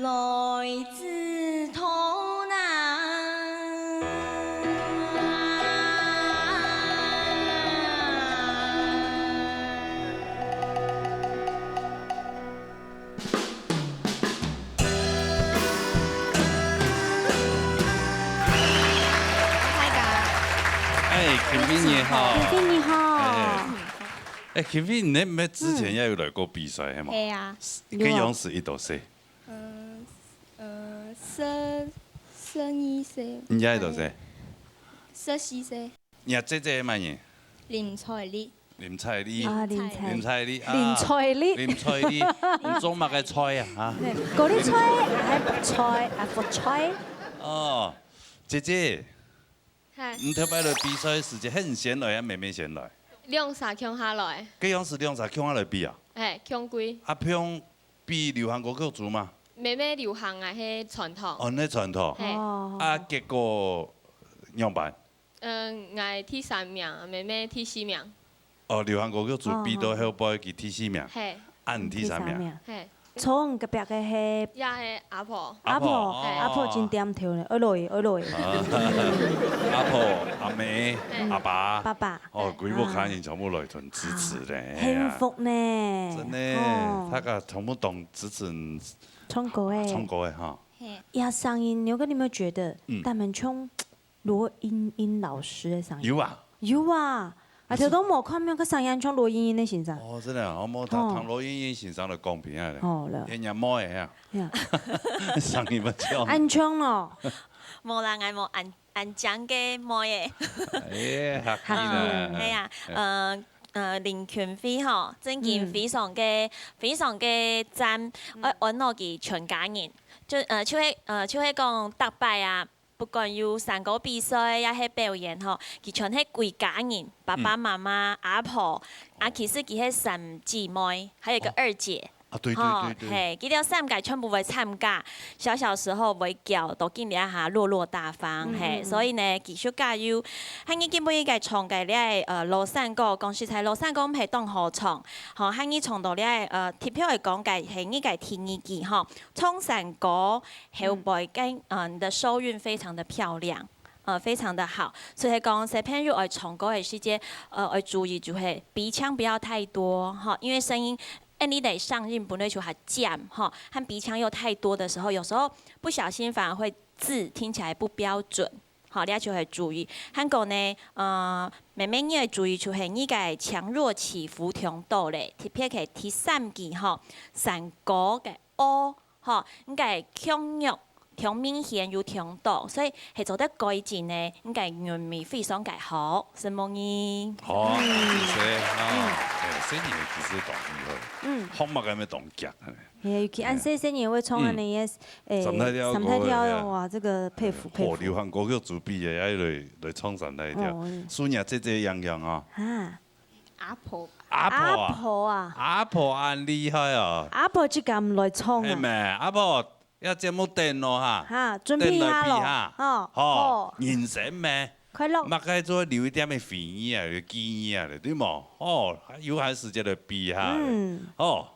来自头南。Kim Vin 你好。Kim Vin 你好。Kim Vin 你咩之前也有来过比賽係嘛？係啊。幾樣是一度四？12歲。你喺度四？14歲。你姐姐乜嘢？林采丽。林采丽。林采丽。林采丽。林采丽。唔做乜嘅菜啊？嚇？嗰啲菜係白菜，係佛菜。哦，姐姐。係。唔特別來比賽時間很先來啊，妹妹先來。兩三強下來。幾樣是兩三強下來比啊？係強貴。啊，強比流行歌曲組嘛？妹妹流行啊，係傳統。哦，你傳統。係。啊，結果樣辦？我第3名，妹妹第4名。哦，流行歌曲組比到後輩佢第4名。係。按第3名。係。坐隔壁嘅係。也係阿婆。阿婆真點跳咧，愛來。阿婆、阿妹、阿爸。爸爸。哦，幾部家人全部來團支持咧。幸福呢。真的，他個全部懂支持。唱歌誒。唱歌誒哈。呀，聲音，你有冇覺得他們唱羅英英老師嘅聲音？有啊。有啊。啊！條都冇看咩個聲音唱羅英英嘅先生。哦，真係，我冇聽羅英英先生嚟講片啊咧。哦啦。人家冇嘅啊。聲音唔唱。安唱咯。冇啦，我冇安講嘅冇嘅。客氣啦。係啊，林權飛嗬，真件非常嘅讚，我攞佢全家人，就係講特別啊。不管有山歌比賽，也係表演嗬，佢全係歸家人，爸爸媽媽、阿婆，其實佢係3姊妹，還有一個2姐。對。係，佢哋3屆全部會參加，小時候會叫，都見你一下落落大方，係，所以呢繼續加油。喺你基本應該唱嘅咧羅山歌，講實在羅山歌唔係當好唱，嗬，喺你唱到咧貼票嚟講嘅係呢個天意記嗬，唱山歌後背跟你的手韻非常的漂亮。非常的好，所以講小朋友愛唱歌嘅時間，愛注意就係鼻腔不要太多，哈，因為聲音，你得上音本來就係尖，哈，和鼻腔又太多的時候，有時候不小心反而會字聽起來不標準，好，你就係注意。韓國呢，妹妹你要注意就係呢個強弱起伏調度咧，特別係第3句哈，山歌嘅哦，哈，呢個強弱。挺明顯有聽到，所以係做得改進呢，應該韻味非常嘅好，是冇呢？好，謝謝啊！細年其實當啲好，學乜嘅咩當腳係咪？係，尤其按細年會唱安尼嘅三太跳，哇！這個佩服。流行歌曲組比嘅，喺嚟唱三太跳，蘇娘姐姐樣樣啊！阿婆。阿婆啊！阿婆咁厲害啊！阿婆就咁來唱啊！係咪？阿婆。要節目電咯嚇，準備下咯，哦，認識咩？快樂。乜嘅再留一點嘅建議啊，建議啊，對冇？哦，有閒時間嚟比下。哦，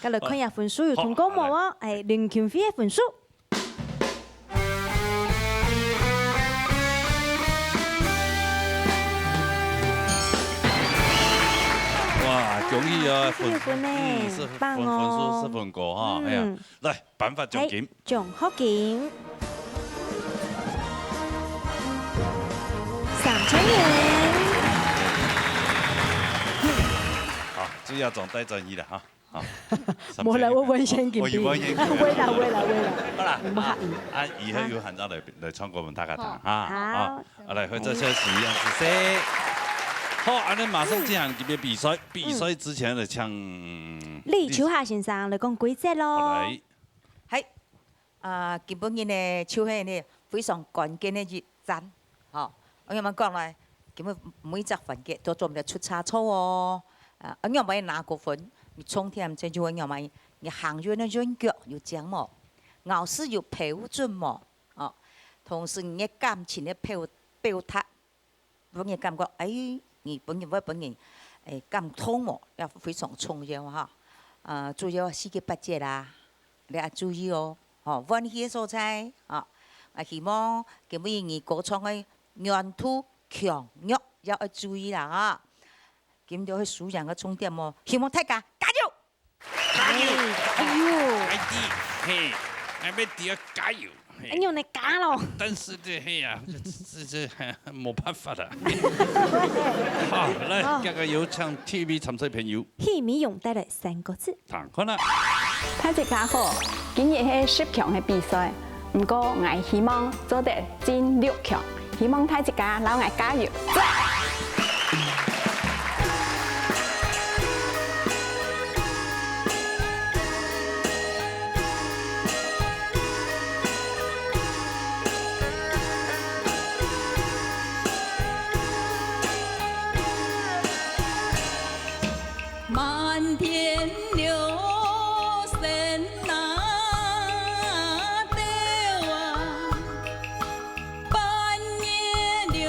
咁嚟看下分數，有通過冇啊？係林權飛嘅分數。哇，恭喜啊！分數是分過哈，係啊，嚟頒發獎金。獎學金3000元。好，主要總帶正義啦哈。冇啦，我揾現金幣。會啦。好啦，以後有閒就嚟唱歌問大家聽嚇。好，嚟去做消息樣子先。好，安尼馬上進行今日比賽。比賽之前嚟唱。李秋霞先生嚟講規則咯。係，基本嘅呢，唱戲呢非常關鍵嘅熱陣。嚇，我咁樣講嚟，基本每隻環節都做唔到出差錯哦。我要買哪個分？你充填這就我要買，你行遠的遠腳要講麼？咬字要標準麼？哦，同時你感情嘅表達，本人感覺你本人感通喎，要非常重要嚇。主要4個8節啦，你要注意哦，吼，温馨的所在，啊，希望今每年歌唱的软土强弱也要注意啦，啊，今朝去数人嘅重点哦，希望大家加油！加油！哎呦，爱弟，嘿，还没弟要加油！哎呦，你假咯！但是这嘿呀，这没办法了。好，来，这个有请 TV 参赛朋友。戏迷用带来3个字。唐看啦。大家好，今日是10强的比赛，不过我希望做得进6强，希望大家老爱加油。漫天流星那丢啊，半夜流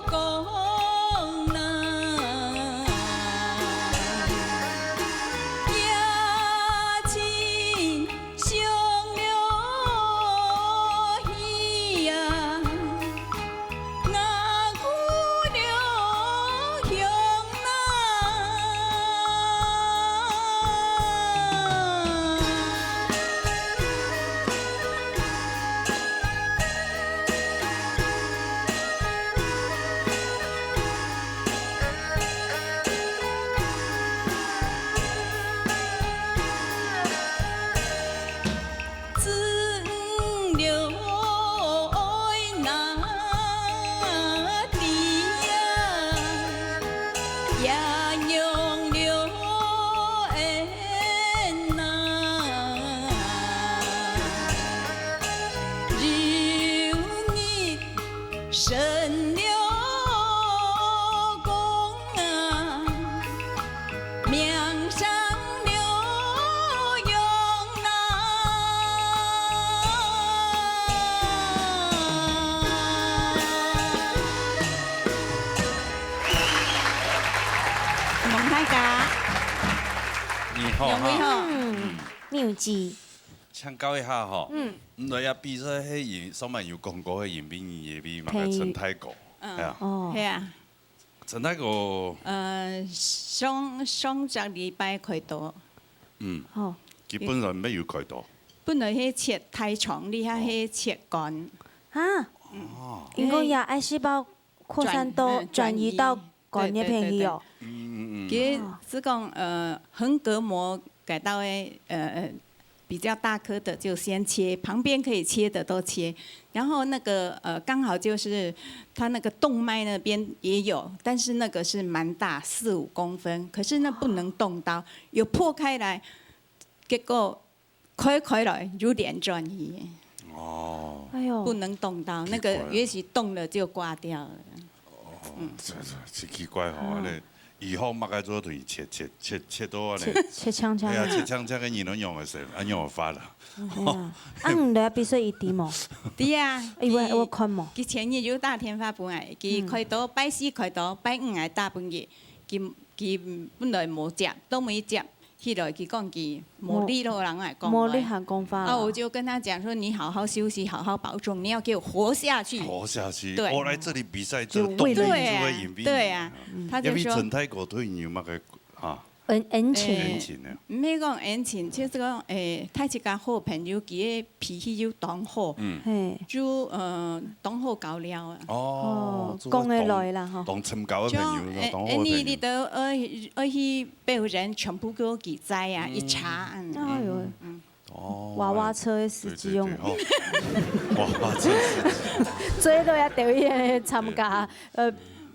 光那，夜情相留稀呀，我姑娘乡自流那地呀，也用流那，如你神流光啊，命上流用蒙大家，你好两位哈。好，妙计。请教一下吼，来啊比赛迄演上面有讲过迄演兵演兵嘛，陈太国，系啊，系啊，陈太国，上10禮拜開刀，哦，基本上咩要改到，本來迄切太長，你遐迄切肝，啊，因講也癌細胞擴散到轉移到肝那邊去哦。其實是講橫膈膜改到比較大顆的就先切，旁邊可以切的都切，然後那個剛好就是它那個動脈那邊也有，但是那個是蠻大，4、5公分，可是那不能動刀，有破開來，結果開來有點轉移。哦，哎呦，不能動刀，那個也許動了就掛掉了。真奇怪吼，咧。以後擘開咗對切到啊！切槍槍。係啊，切槍槍嘅議論用嘅時候，用法啦。唔嚟比賽一啲冇。啲啊，我看冇。佢前日有打電話俾我，佢開刀拜4開刀，拜5係打半夜，佢本來冇接，都沒接。後來佢講佢冇力咯，人嚟講。冇力行講法。啊，我就跟他講說：你好好休息，好好保重，你要給我活下去。活下去。對。我來這裡比賽，就動力就會引兵。對啊，他就說。因為陳太國對你乜嘅啊？恩情。唔係講恩情，就是講太一個好朋友，佢嘅脾氣又當好，就當好搞了啊。哦，講得來啦嗬。當親交嘅朋友，當好嘅朋友。你都去別人全部給我記載啊，一查。哎呦。哦。娃娃車嘅司機用。娃娃車司機。最多也掉嘢參加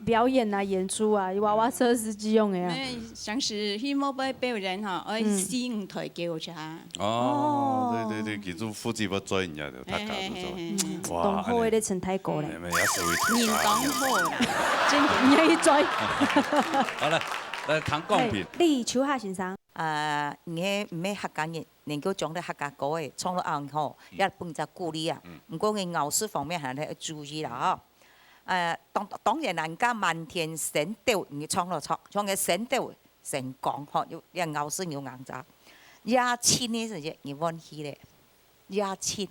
表演啊、演出啊，娃娃車司機用嘅啊。像是去某被別人嚇，我4、5台叫查。哦，對對對，其實負責不專業的，他搞咗做。哇！當好嘅啲陳太過咧。人當好啦，真唔可以追。好啦，嚟談公平。李秋夏先生。唔係客家人，能夠講得客家歌嘅，唱得啱吼，一般就鼓勵啊。唔過佢咬字方面係你要注意啦當然人家漫天神雕，你唱嘅神雕成講學，要咬字要硬扎。野亲的时阵，你温馨咧，野亲。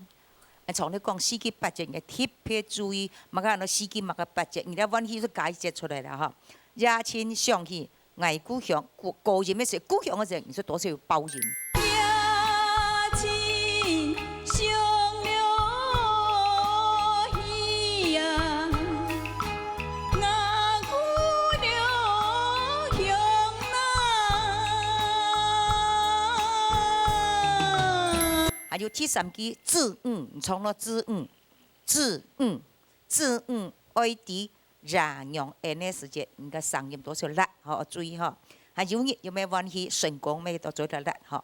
从你讲四季八节，你特别注意，莫讲那四季莫个八节，你咧温馨是解释出来了哈。野亲上去，爱故乡，高人的时候，故乡的时候，你说多少有包容。还有第三句知从了知爱的让用 N 的时间，你个声音多少辣，好注意哈。还有有咩关系？成功咩都做得辣哈。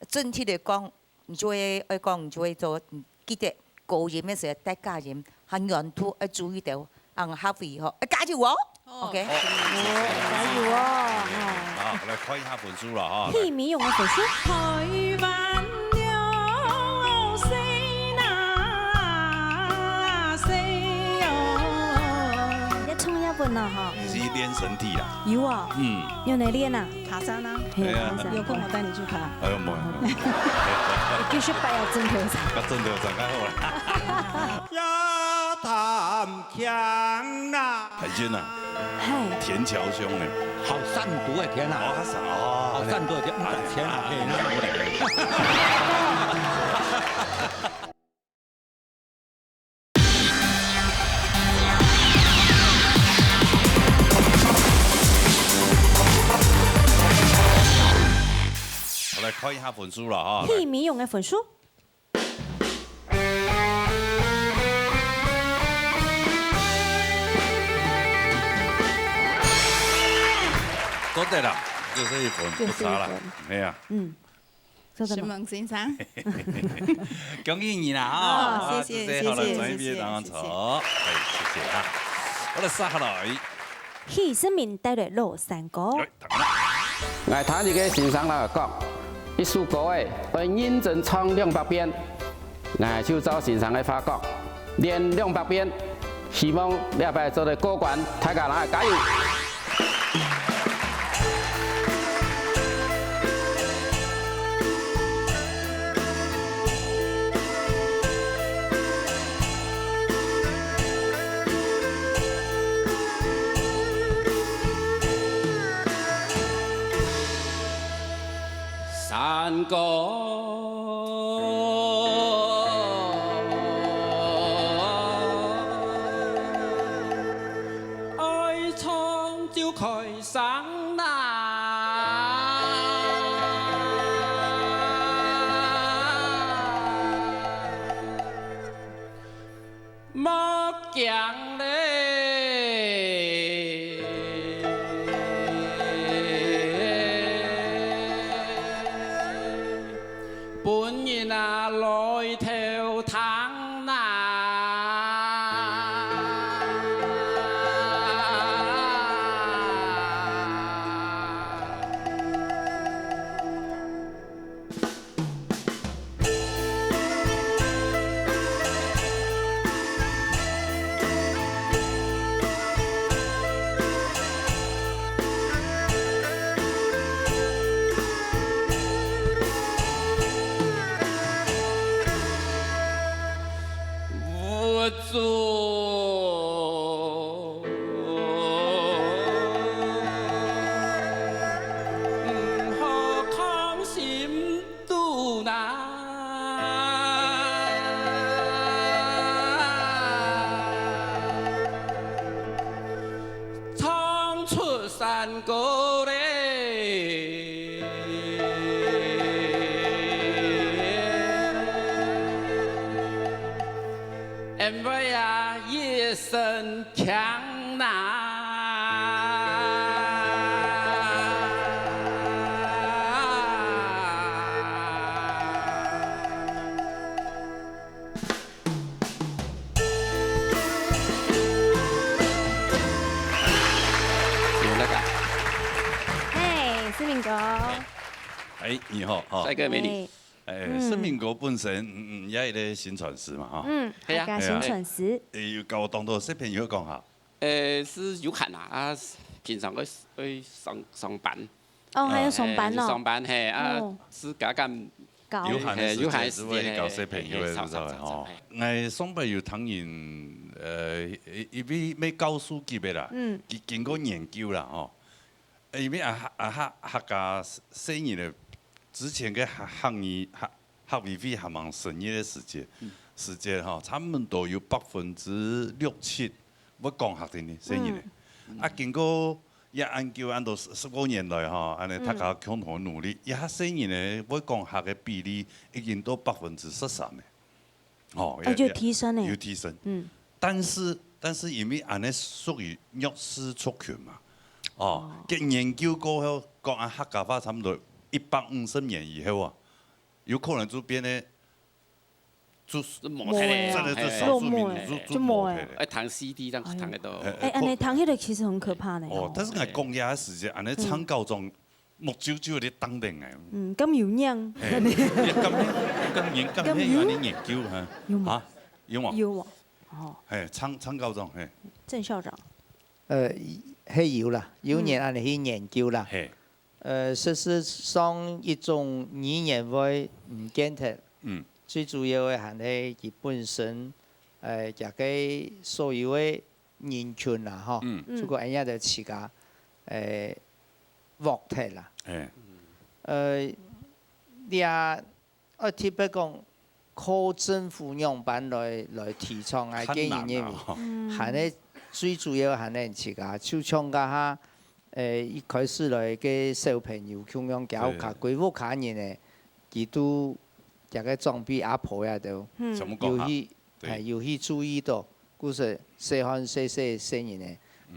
整体来讲，你就会爱讲，你就会做记得个人的时候，带家人还沿途要注意到，下回哈，加油哦 ！OK， 加油哦！好，来看一下本书了哈。屁米用的本书。本啦哈，是练身体啦。有啊，用来练啊？爬山啊？对啊，有空我带你去爬。哎呦冇。继续摆下针头上。针头上较好啦。呀，谈强啦。海军啊，田桥兄呢？好善毒的天啊！好善毒的天啊！来看一下分数了哈。屁米用的分数。都对了，就是一分，不差了，没有。石门先生，恭喜你啦啊！谢谢，好了，专业毕业当然错，哎，谢谢啊。我来杀下来。喜生命带来落山歌。我弹一个欣赏了讲。一首歌诶，要认真唱200遍，我就照欣赏的法讲，练200遍，希望你下摆做得过关，大家来加油！山歌爱唱就开声啦，莫讲嘞。本人啊，來條탕做，好康心度难，唱出山歌嘞。因为啊，夜深强嘿，思明哥。哎，你好，帅哥美女。生命国本身也係咧宣傳師嘛，哈。係啊，宣傳師。要教我當到識朋友講下。是有限啊，平常去上班，哦，还有上班哦。上班嘿啊，是加减。有限的时间，为交小朋友的时候吼。我上班有唐人因为要教书级的啦，经过研究啦吼，因为客家生意的之前个学位费还蛮生意的时间吼，他们都有6%-7%要讲学的生意的，啊经过。研究按到15年来吼，安尼大家共同努力，生意呢，我讲学的比例已经到13%的，哦，有提升呢，有提升。但是因为安尼属于弱势族群嘛，哦，研究过后，讲按客家话差不多150年以后啊，有可能就变得。就是没了，真的是少数民族就没了。弹 CD 这样弹得到。安尼弹迄个其实很可怕呢。哦，但是我讲遐时间，安尼唱高中木久久咧当定诶。咁有影。咁有安尼研究哈？有吗？有嘛？有啊。哦。嘿，唱高中嘿。郑校长。迄有啦，有人安尼去研究啦。事实上一种语言会唔见得。最主要的係咧，佢本身一個所有嘅人群啦，吼，如果人家就自家獲體啦，你我特別講靠政府樣板來提倡嘅經營業務，係咧最主要係咧自家，就像家下一開始來嘅小朋友咁樣教下規劃下人嘅，佢都。一個裝備阿婆呀都有去注意到，故是細漢細生意呢，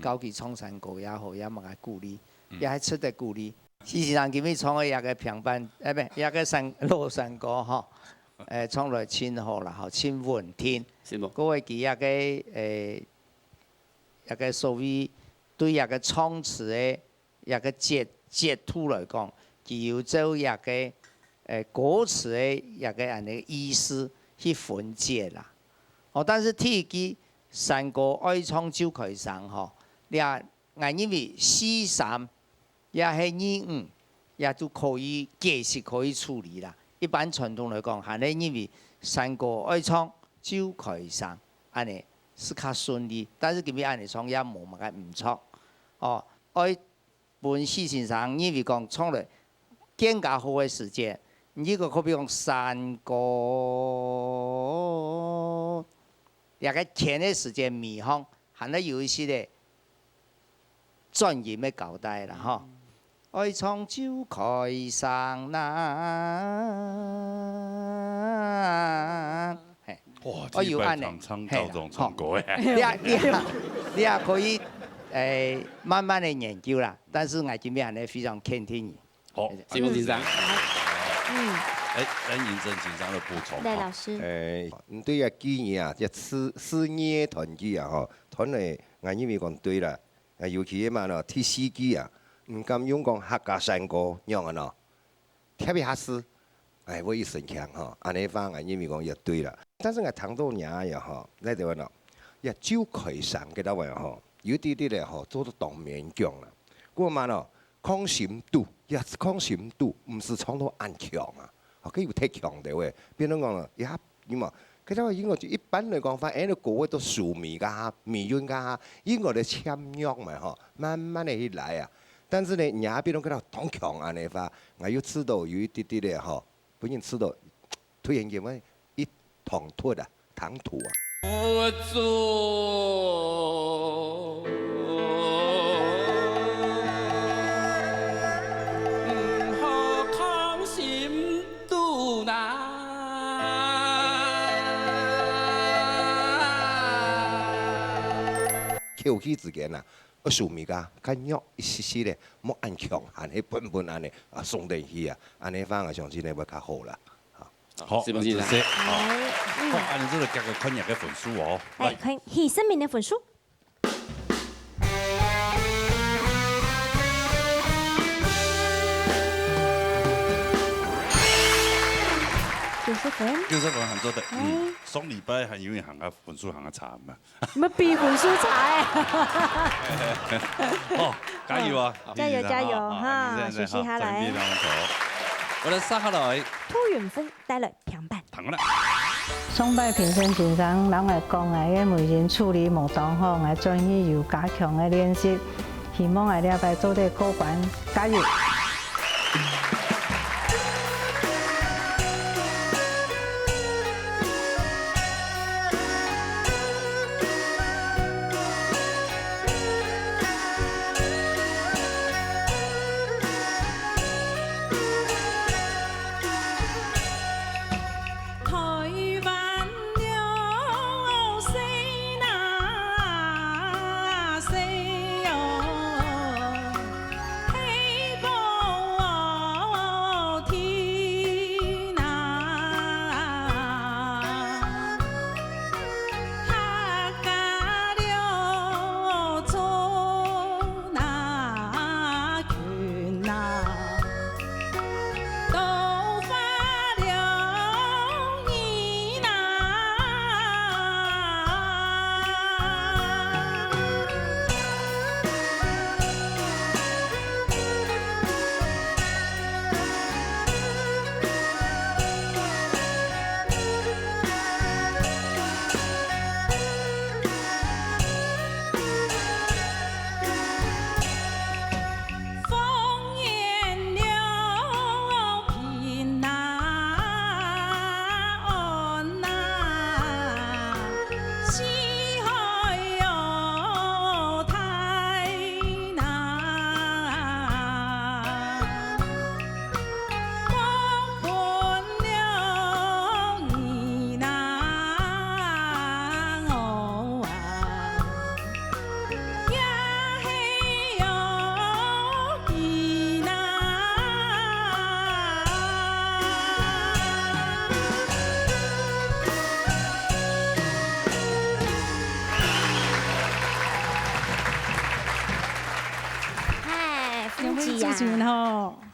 教佢創山歌也好，也嘛個鼓勵，也係出得鼓勵。事實上，佢咪創咗一個平板，一個落山歌吼，創來真好啦，吼，真穩定。嗰位佢一個所謂對一個創詞嘅一個截圖來講，佢要做一個。歌詞嘅一個人嘅意思去分解啦，但是提起山歌愛唱就可以唱吼，你啊，我認為4-3也係2-5，也都可以繼續可以處理啦。一般傳統來講，係你認為山歌愛唱就可以唱，安尼是較順利，但是佢哋安尼唱也冇乜個唔錯，愛本事情上認為講唱嚟更加好嘅時間。呢個可比講山歌，也個前嘅時間迷航，係咧有一些嘅專業嘅交代啦，嗬。愛唱就開上啦，我要安尼，你也可以慢慢嘅研究啦，但是我今日係咧非常肯定。好，謝謝先生。咱認真先生的補充。賴老師。對啊，建議啊，即事業團結啊，吼，團嚟我認為講對啦，尤其嘛咯，睇司機啊，唔敢用講客家山歌樣啊咯，特別合適，我一身強吼，安尼方我認為講也對啦。但是我談到嘢呀吼，喺台灣咯，也就可以上嘅到位吼，有啲咧吼做得當勉強啦，嗰嘛咯。抗深度，也是抗深度，唔是唱到安強啊！佢要太強的喂，變咗講啦，一下點嘛？佢哋話英國一般嚟講法，誒，個個都數米噶、米潤噶，英國嘅簽約咪嗬，慢慢嚟去來啊。但是呢，人家變咗佢哋當強安尼法，我要知道有一啲啲咧嗬，不然知道突然間咩一唐突啊，唐突啊。我做。口氣之間啊，數米噶，較弱一絲絲咧，莫按強，按起本安尼啊，送電去啊，安尼反而相信咧會較好啦。好，謝謝。好，按你這個加個看日嘅分數哦。來，看喜生命的分數。90分。 90分行做得，上禮拜係因為行嘅分數行得差嘛。乜比分數差哦，加油啊！加油加油哈！學習下來。我哋殺下來。拖完分帶來平板。糖啦。上擺評審緊張，人來講嘅每人處理無當好，我專業有加強嘅練習，希望我哋擺做啲過關，加油！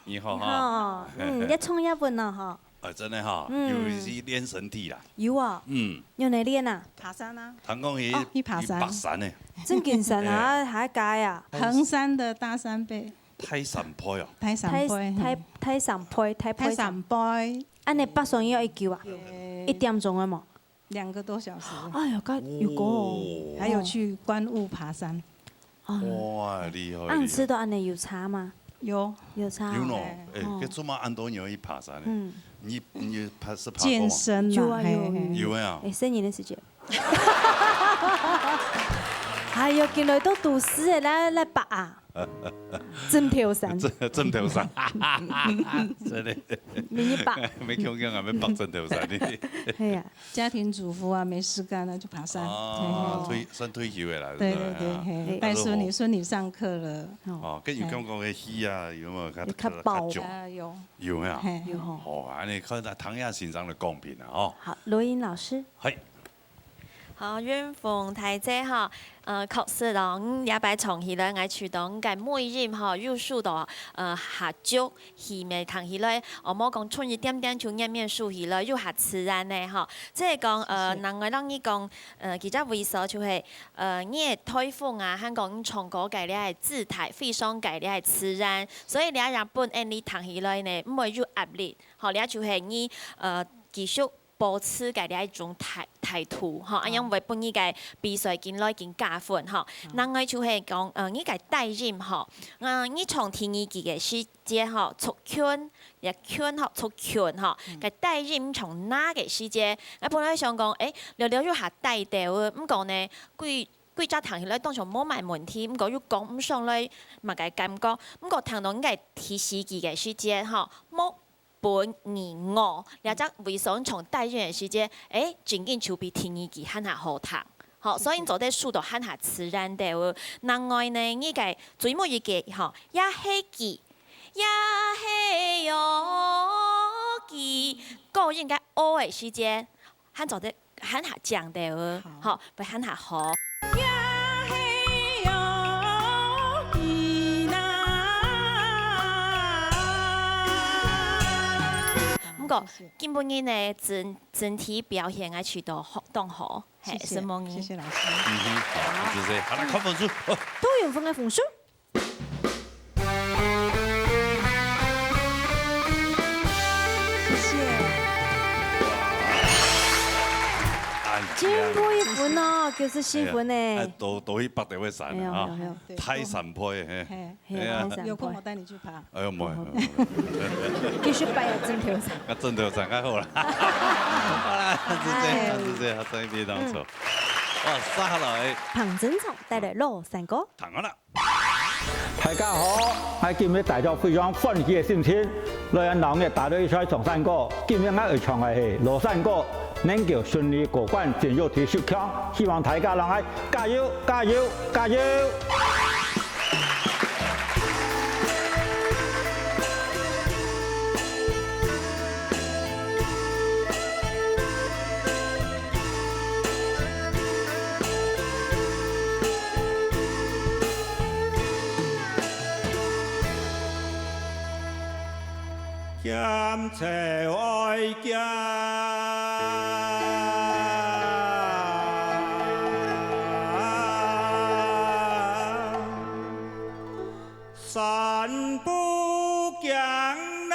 你好哈，一衝一半啊嗬。真係哈，有是練身體啦。有啊。用嚟練啊？爬山啊。唐講去爬山呢。真健身啊，下一屆啊。衡山的大山背。泰山坡哦。泰山背。泰山坡，泰山背。安尼北上要一叫啊？1點鐘啊嘛。2個多小時。哎呀，有個哦。還有去觀霧爬山。哇，厲害！按吃到安尼有差嗎？有差。有喏，誒，做乜按多牛去爬山呢？你爬是爬過嗎？健身有啊。有啊。1年的時間。哎呀，見來都讀書嘅來拔啊！針條山。針條山。真係。你拔。沒聽講啊，沒拔針條山呢。係啊，家庭主婦啊，沒事幹了就爬山。哦，算退休嘅啦。對，帶孫女上課了。哦，跟住講講嘅戲啊，有冇較爆啊？有咩啊？有。哦，安尼看唐亞先生嘅講評啊，哦。好，羅英老師。係。好，遠逢大姐哈，確實咯，也擺從起來，我處到嘅每日哈，入數到下足，係咪同起來？我冇講春一點點就一面數起來，又下自然嘅哈。即係講能夠讓你講其實為所就係你嘅推風啊，香港唱歌嘅咧係姿態，非常嘅咧係自然，所以你日本你同起來呢，唔會有壓力，好，你就係你繼續。保持嘅呢一種態度，嚇，因為本依嘅比賽見來見加分，嚇。另外就係講呢個帶領，嚇，呢從第二季嘅時節，嚇，促圈，亦圈學促圈，嚇，嘅帶領從哪嘅時節？我本來想講，聊聊要下帶掉，咁講呢，規則談起來當場冇埋問題，咁講要講唔上來，咪嘅感覺，咁講談到呢個第四季嘅時節，嚇，冇。本而我，也則回想從帶入嘅時間，漸漸就比第二季很下好談，好，所以做啲速度很下自然啲喎。另外呢，呢個最尾一個嚇，也係記，也係有記，個人嘅學嘅時間，很做啲很下講啲喎，好，會很下好。不過基本嘅呢整體表現係取得當好，係什麼嘅？謝謝老師。好，謝謝。好啦，看分數。多元風嘅分數。進步一分哦，就是4分呢。都去北地位山啊，泰山坡嘅。係啊，有空我帶你去爬。哎呦唔係，繼續拜下正條山。啊正條山較好啦。好啦，謝謝，好真係當錯。哇，接下來彭真聰帶來羅山歌。彈我啦。大家好，我今日帶咗非常歡喜嘅心情，來讓我打到一首長山歌。今日我要唱嘅係羅山歌。能夠順利過關，進入第10強，希望大家能夠加油、加油、加油！險車愛行。山不降難，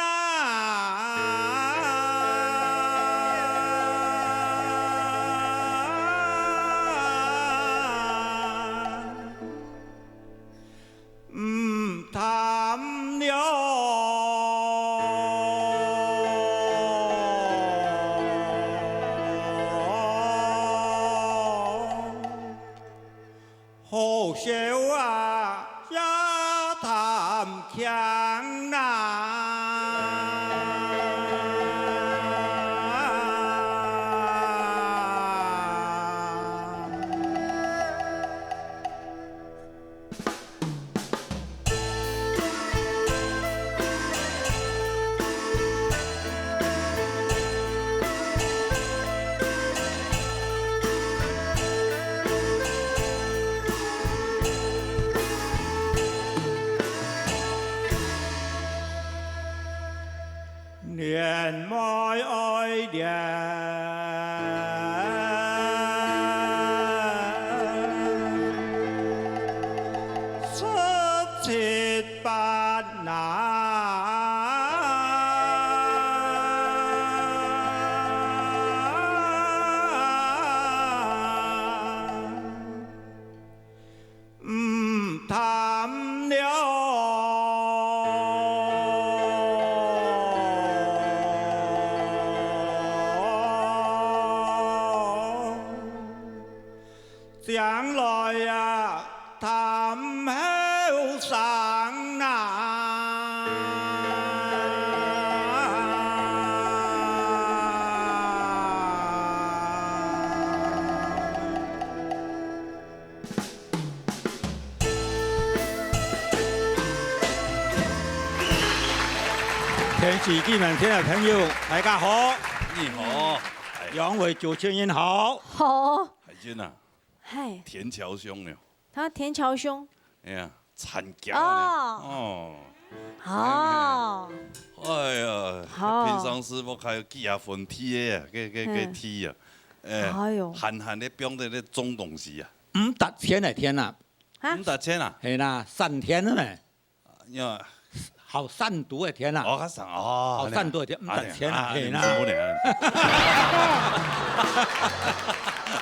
貪了。好笑啊！貪強難。年mai ơi đèn sắp chết bát tham liễu將來啊，談後生天喜地滿天的朋友，大家好，你好，兩位主持人好。好。海軍啊，係。田橋兄呢？他田橋兄。哎呀，參加哦。哦。哎呀，平常時我睇幾下分梯嘅，嘅梯啊，閒閒的變得咧種東西啊。500天的天啊！500天啊！係啦，3天了咩？呀，好散毒的天啊！哦，散哦，好散毒的天，500天啊！係啦。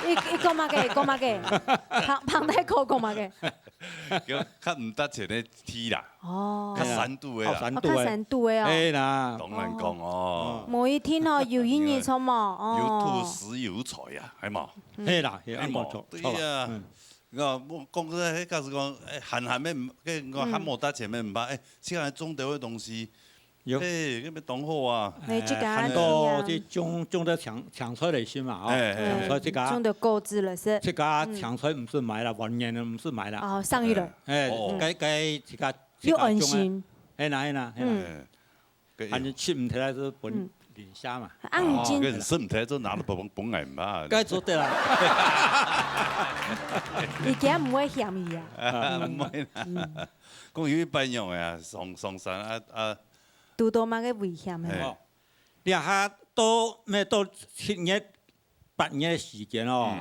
你講乜嘅？講乜嘅？彭大哥講乜嘅？叫較500天的梯啦。哦。較散度嘅啦。較散度嘅啊。係啦。當然講哦。每一天哦，有意義錯嘛？有土石有財啊，係嘛？係啦，係冇錯。對呀。我講嗰啲，假使講閒閒咩唔，我慳冇得錢咩唔怕，即係種到嘅東西，咁咪當好啊。很多啲種得搶出嚟先嘛，哦，所以這個種得夠資了是。這個搶出唔是買啦，往年唔是買啦。哦，上月了。該這個。又安心。係啦，反正吃唔起來是本領下嘛。按斤。跟食唔起都拿到本銀嘛。該做對啦。而家唔會嫌伊啊。唔會啦。講有一般用嘅啊，上山啊。多多嘛嘅危險嘅。兩下到咩到7月8月嘅時間哦，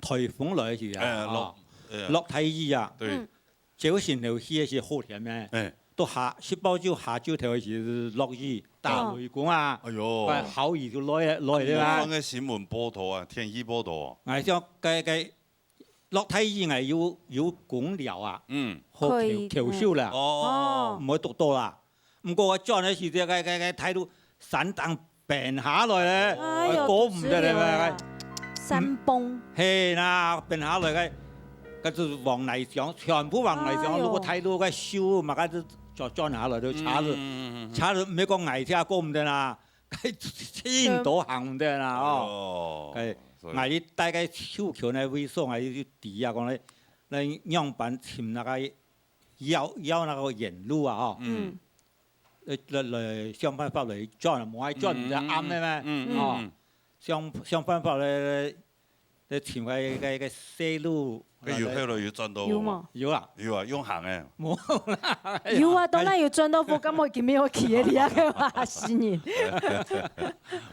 颱風來時啊，落太雨啊，朝鮮頭起是好天咩？到10包就下晝頭是落雨，大雷公啊，哎呦，好雨就來的啦。講嘅新聞報道啊，天氣報道啊。我想計落太雨係要公了啊，好調少啦，唔可以讀多啦。唔過我裝嘅時間計睇到山땅變下來咧，過唔得咧。山崩。係啦，變下來嘅，嗰就往內上，全部往內上。如果睇到嘅燒，咪嗰就裝下來都查到唔係講危車過唔得啦，千多行唔得啦哦。係危大概超橋呢危險係啲地啊講咧，你樣板填那個要那個沿路啊哦。來想辦法嚟裝啊，冇係裝唔就啱咧咩？哦，想辦法嚟填個西路。佢要喺度要轉到。要嘛？要啊！要啊，用行嘅。冇啦。要啊，當然要轉到附近，我見咩我企喺啲啊嘅話是年。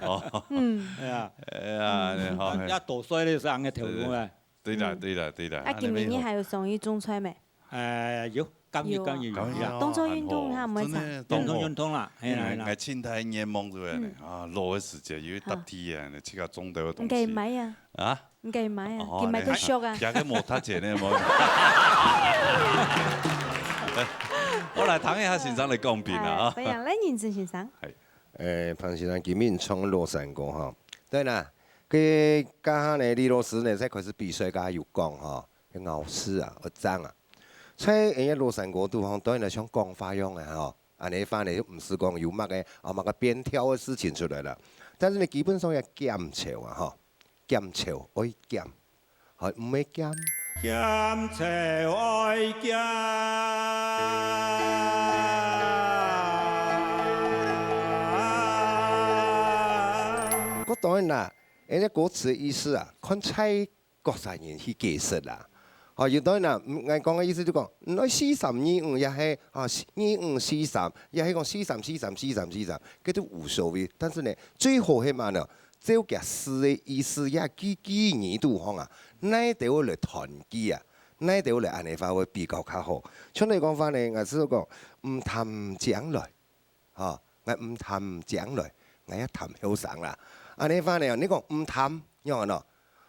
哦。係啊。係啊，你好。一多衰你上嘅條路咩？對啦，對啦，對啦。啊，今年你還有送去中菜沒？有。今月動作運動他唔會上。動作運動啦，係啦。我青苔眼望住咧，啊，落嘅時節要搭梯啊，你即刻種到個東西。唔計買啊！啊？唔計買啊！計買個 shop 啊！而家冇得錢咧，冇。好嚟等一下先生嚟講辯啦啊！歡迎嚟認真先生。係。彭先生今年從羅山過哈，對啦，佢家下呢李老師呢，即係佢是比賽家有講哈，要牛屎啊，要爭啊。所以人家羅山國度，當然係想講花樣嘅嗬，安尼翻嚟唔是講有乜嘅啊乜嘅邊挑嘅事情出來啦。但是你基本上要減潮啊嗬，減潮愛減，係唔係減？減潮愛減。我當然啦，人家歌詞嘅意思啊，看蔡國山人去解釋啦。哦，要當然啦，我講嘅意思就講，你4325也係啊2543，也係講43434343，嗰都無所謂。但是呢，最好係乜呢？照嘅詩嘅意思也幾年度講啊，乃哋我嚟團結啊，乃哋我嚟安尼發會比較較好。像你講翻呢，我只係講唔談將來，嚇，我唔談將來，我一談後生啦。安尼翻呢，你講唔談，樣咯。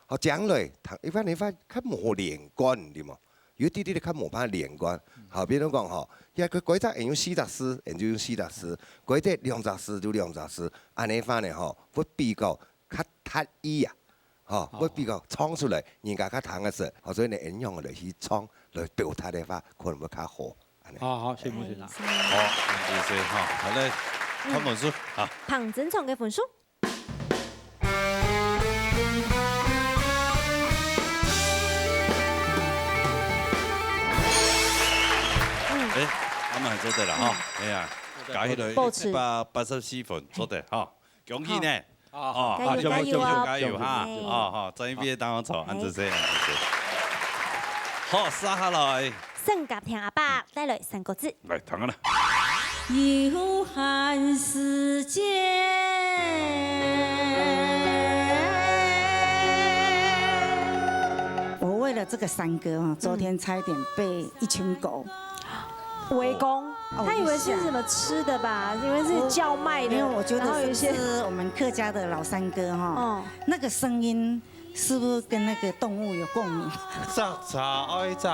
哦，將來一般你發較冇連貫，對冇？有啲啲較冇辦法連貫。後邊都講嗬，因為佢改則用40詩，人就用40詩；改則20詩就20詩。安尼翻嚟嗬，會比較較特意啊，嗬，會比較創出嚟，人家較聽嘅時候，所以你應用嚟去創嚟表達嘅話，可能會較好。好，謝謝啦。好，謝謝哈，好咧，看本書啊。彭真聰嘅本書。啱啊，做得啦嗬，哎呀，加起來184分，做得嗬，恭喜呢！哦，加油哈！哦，這邊等我坐，按住先，好，撒下來。聖甲聽阿爸帶來3個字。來，聽啦。有限時間。我為了這個山歌啊，昨天差一點被一群狗圍攻，他以為是什麼吃的吧？以為是叫賣的。沒有，我覺得是我們客家的老山歌哈，那個聲音是不是跟那個動物有共鳴？早早愛早。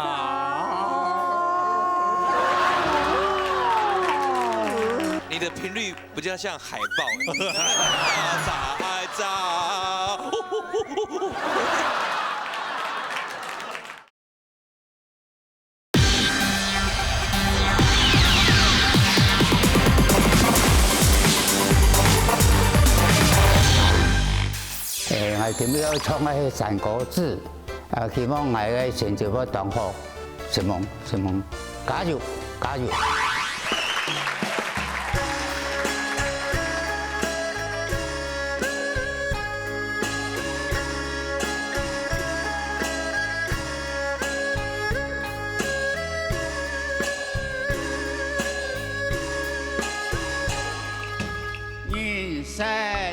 你的頻率比較像海豹。早愛早。我今日要唱嘅3個字，希望我嘅成績會當好，希望加油加油！人生。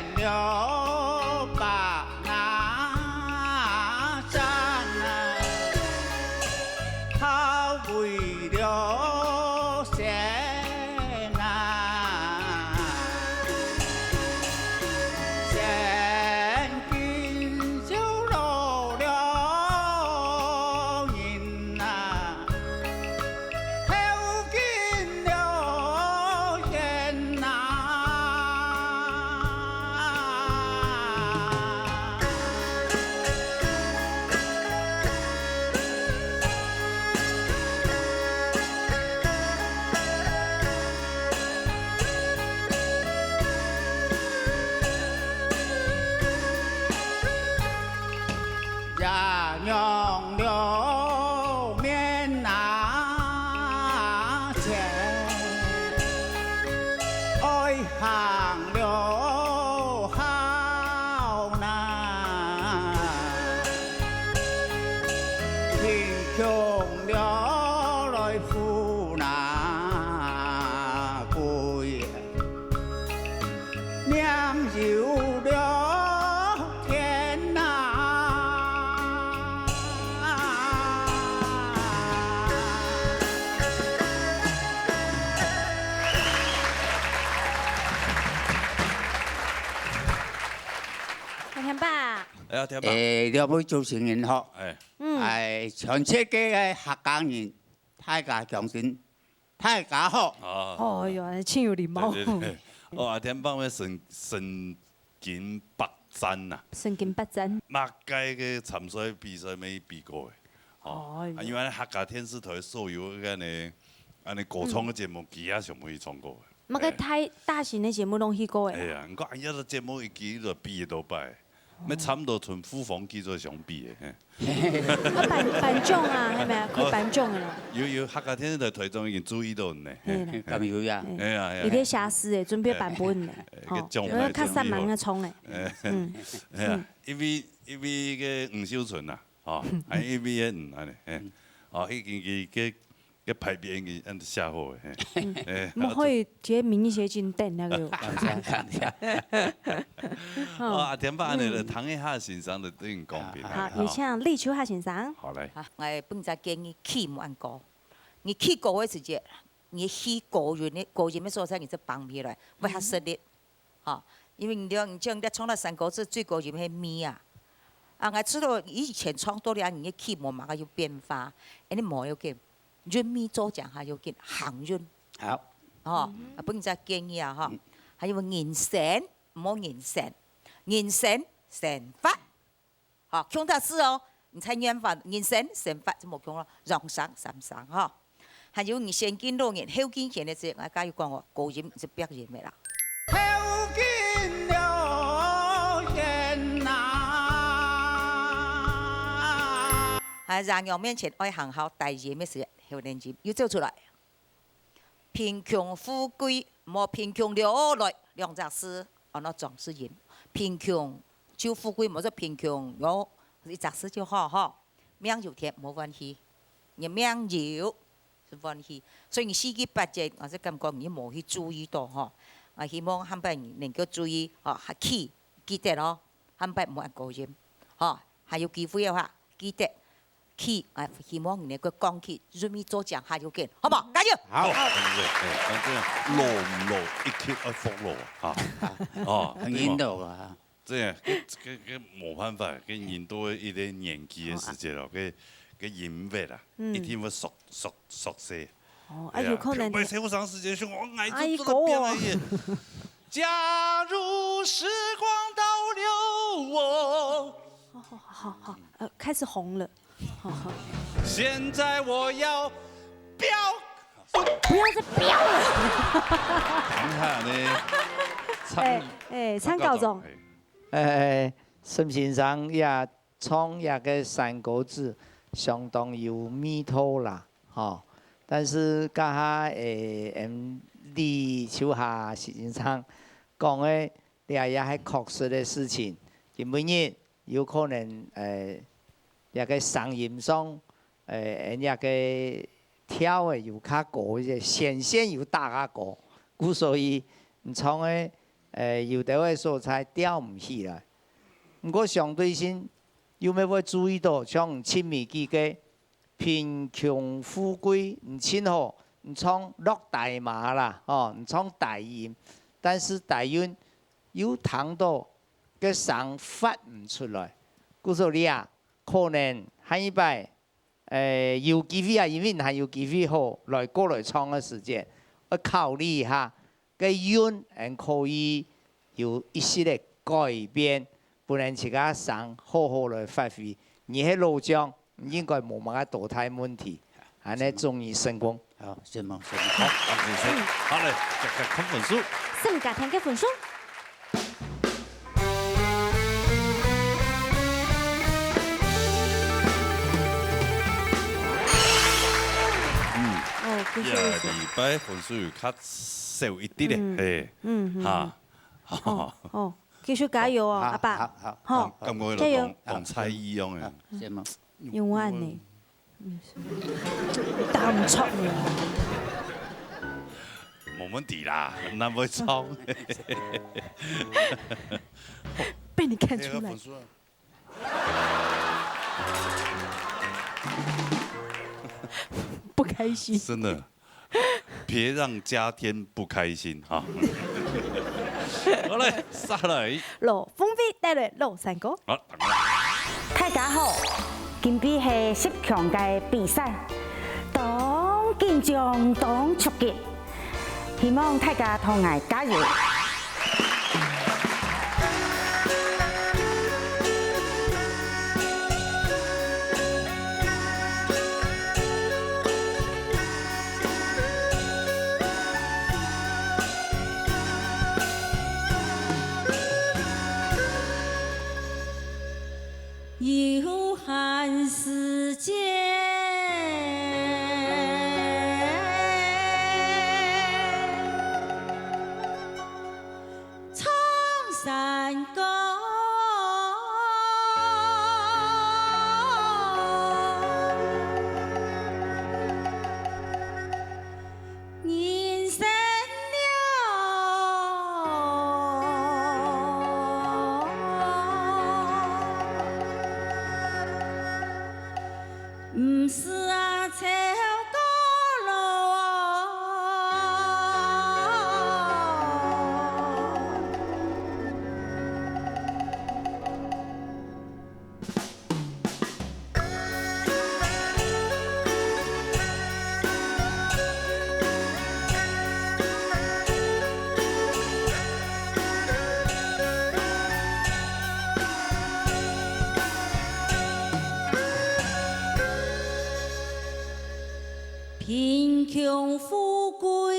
天爸。哎呀，天爸。两位主持人好。哎。全世界嘅客家人，大家強身，大家好。哦哟，真有禮貌。哦，阿天爸咩身經百戰呐。身經百戰。馬街嘅參賽比賽未比過嘅。哦。因為客家電視台所有嘅安尼歌唱嘅節目，其他上未唱過嘅。乜個太大型嘅節目攏去過誒？係啊，我一個節目一記就比得到擺，咩差唔多同副房記做相比嘅。頒獎啊，係咪啊？佢頒獎嘅啦。有客家電視台台長已經注意到呢。咁有呀？係啊係啊。有啲寫詩誒，準備頒本嘅。哦，較三萬嘅衝誒。係啊，因為嘅吳秀純啊，哦，係因為嘅吳安尼，哦，已經嘅排片嘅按寫好嘅。我可以這明寫真定那個。阿天爸，你唐一下先生就對你講俾。好，有請立秋下先生。好嚟。我本就建議起唔按歌，你起歌嘅時節，你起歌員嘅所在，你就綁起來，會較實力。嚇，因為你將你唱到山歌子最高就係咪啊？我知道以前唱多啲，你嘅起冇嘛有變化，你冇要嘅。潤咪做講下要見行潤，好，哦，本就建議啊，嗬，係要言成，唔好言成，言成成法，嗬，強大師哦，唔使言法，言成成法就冇強咯，讓生三生，嗬，係要你先見到人，後見人嘅時，我假如講我高音就表演嘅啦。後見了人呐，喺人樣面前愛行好大嘢咩事？後年節要走出來，貧窮富貴莫貧窮流淚，兩隻詩按那壯士言。貧窮就富貴，莫說貧窮有一隻詩就好嗬。命有甜冇關係，你命有是關係。所以你四季八節，我是感覺你冇去注意到嗬。我希望後擺能夠注意哦，記得咯，後擺冇按高音，哦，還有機會嘅話記得。希望你個講起，準備做獎下要見，好唔好？加油！好，咁即係落唔落一級一福落啊！哦，很引導啊！即係冇辦法，佢引導一啲年紀嘅時節咯，佢音樂啊，一定會熟悉。哦，有可能。唔係寫好長時間，我愛做做變嘅嘢。假如時光倒流我。好，開始紅了。現在我要飆，不要再飆了。你看你，參教總。沈先生也唱一個山歌子，相當有味道啦，吼。但是家下立秋下先生講嘅，也係確實嘅事情，根本日有可能一個聲音上，一個跳嘅又較高，即聲線又大較高，故所以唔唱嘅有啲嘅所在調唔起來。不過相對性，有咩會注意到，像親密幾個貧窮富貴唔親好，唔唱落大馬啦，哦，唔唱大音，但是大音有彈到嘅聲發唔出來，故所以啊。可能下一擺，有機會啊，因為還有機會好來過來唱嘅時間，我考慮一下，個音可以有一些嘅改變，不然自家聲好好來發揮。而喺路上應該冇乜大大問題，係呢終於成功。好，成功。好，好嚟，看分數。先家聽嘅分數。禮拜分數又較少一啲咧，嚇，哦，繼續加油啊，阿爸，好，加油，同猜一樣嘅，用完呢，答唔出嘅，冇問題啦，那會唱，被你看出來。不開心，真的，別讓家天不開心哈。好嘞，上来。羅風飛帶來婁山歌。好，大家好，今比係10強嘅比賽，當緊張當出擊，希望大家同我加油。有限时间，唱山歌，人生不是啊，走过路。贫穷富贵，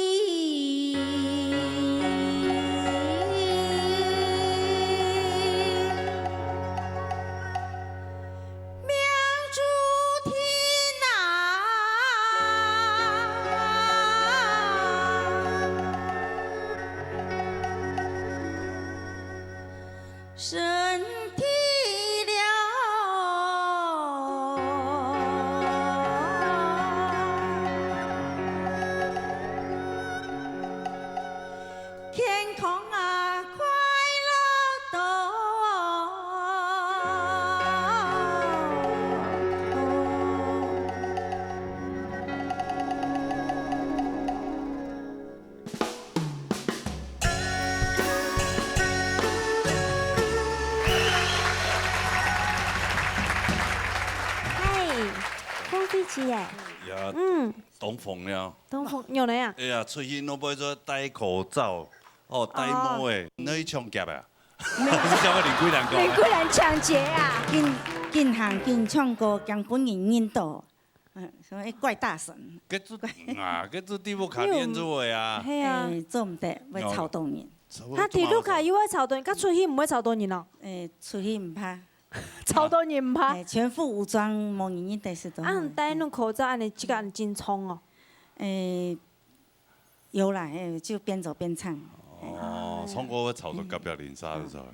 命注定身体健康啊，快乐嗨，風飛姐耶。呀，東風了。東風有嚟啊？哎呀，出去我要做戴口罩，哦，戴帽誒，你去搶劫啊？你想我連幾人講？連幾人搶劫啊？見行見唱歌，將本人引導，所以怪大神。佢做啊，佢做地步卡練做嘅啊。係啊，做唔得，會吵到人。他地路卡要會吵到人，佢出去唔會吵到人咯。出去唔怕，吵到人唔怕。全副武裝，冇人應得是都。啊，戴那口罩，安尼即個安真衝哦。有啦，就邊走邊唱。哦，唱歌會吵到隔壁鄰舍的時候。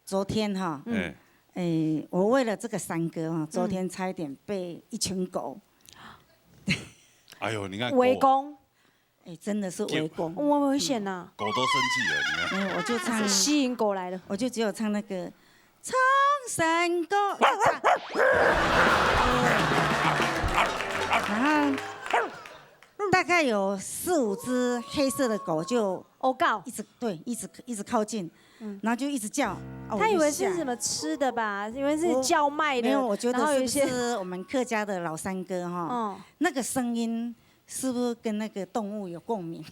昨天哈，我為了這個山歌哈，昨天差一點被一群狗。哎呦，你看圍攻。真的是圍攻。我危險呐。狗都生氣了，你看。我就唱吸引狗來了，我就只有唱那個唱山歌。然後大概有4、5隻黑色的狗就一直靠近，然後就一直叫。他以為是什麼吃的吧？以為是叫賣的。沒有，我覺得是我們客家的老山歌哈，那個聲音是不是跟那個動物有共鳴？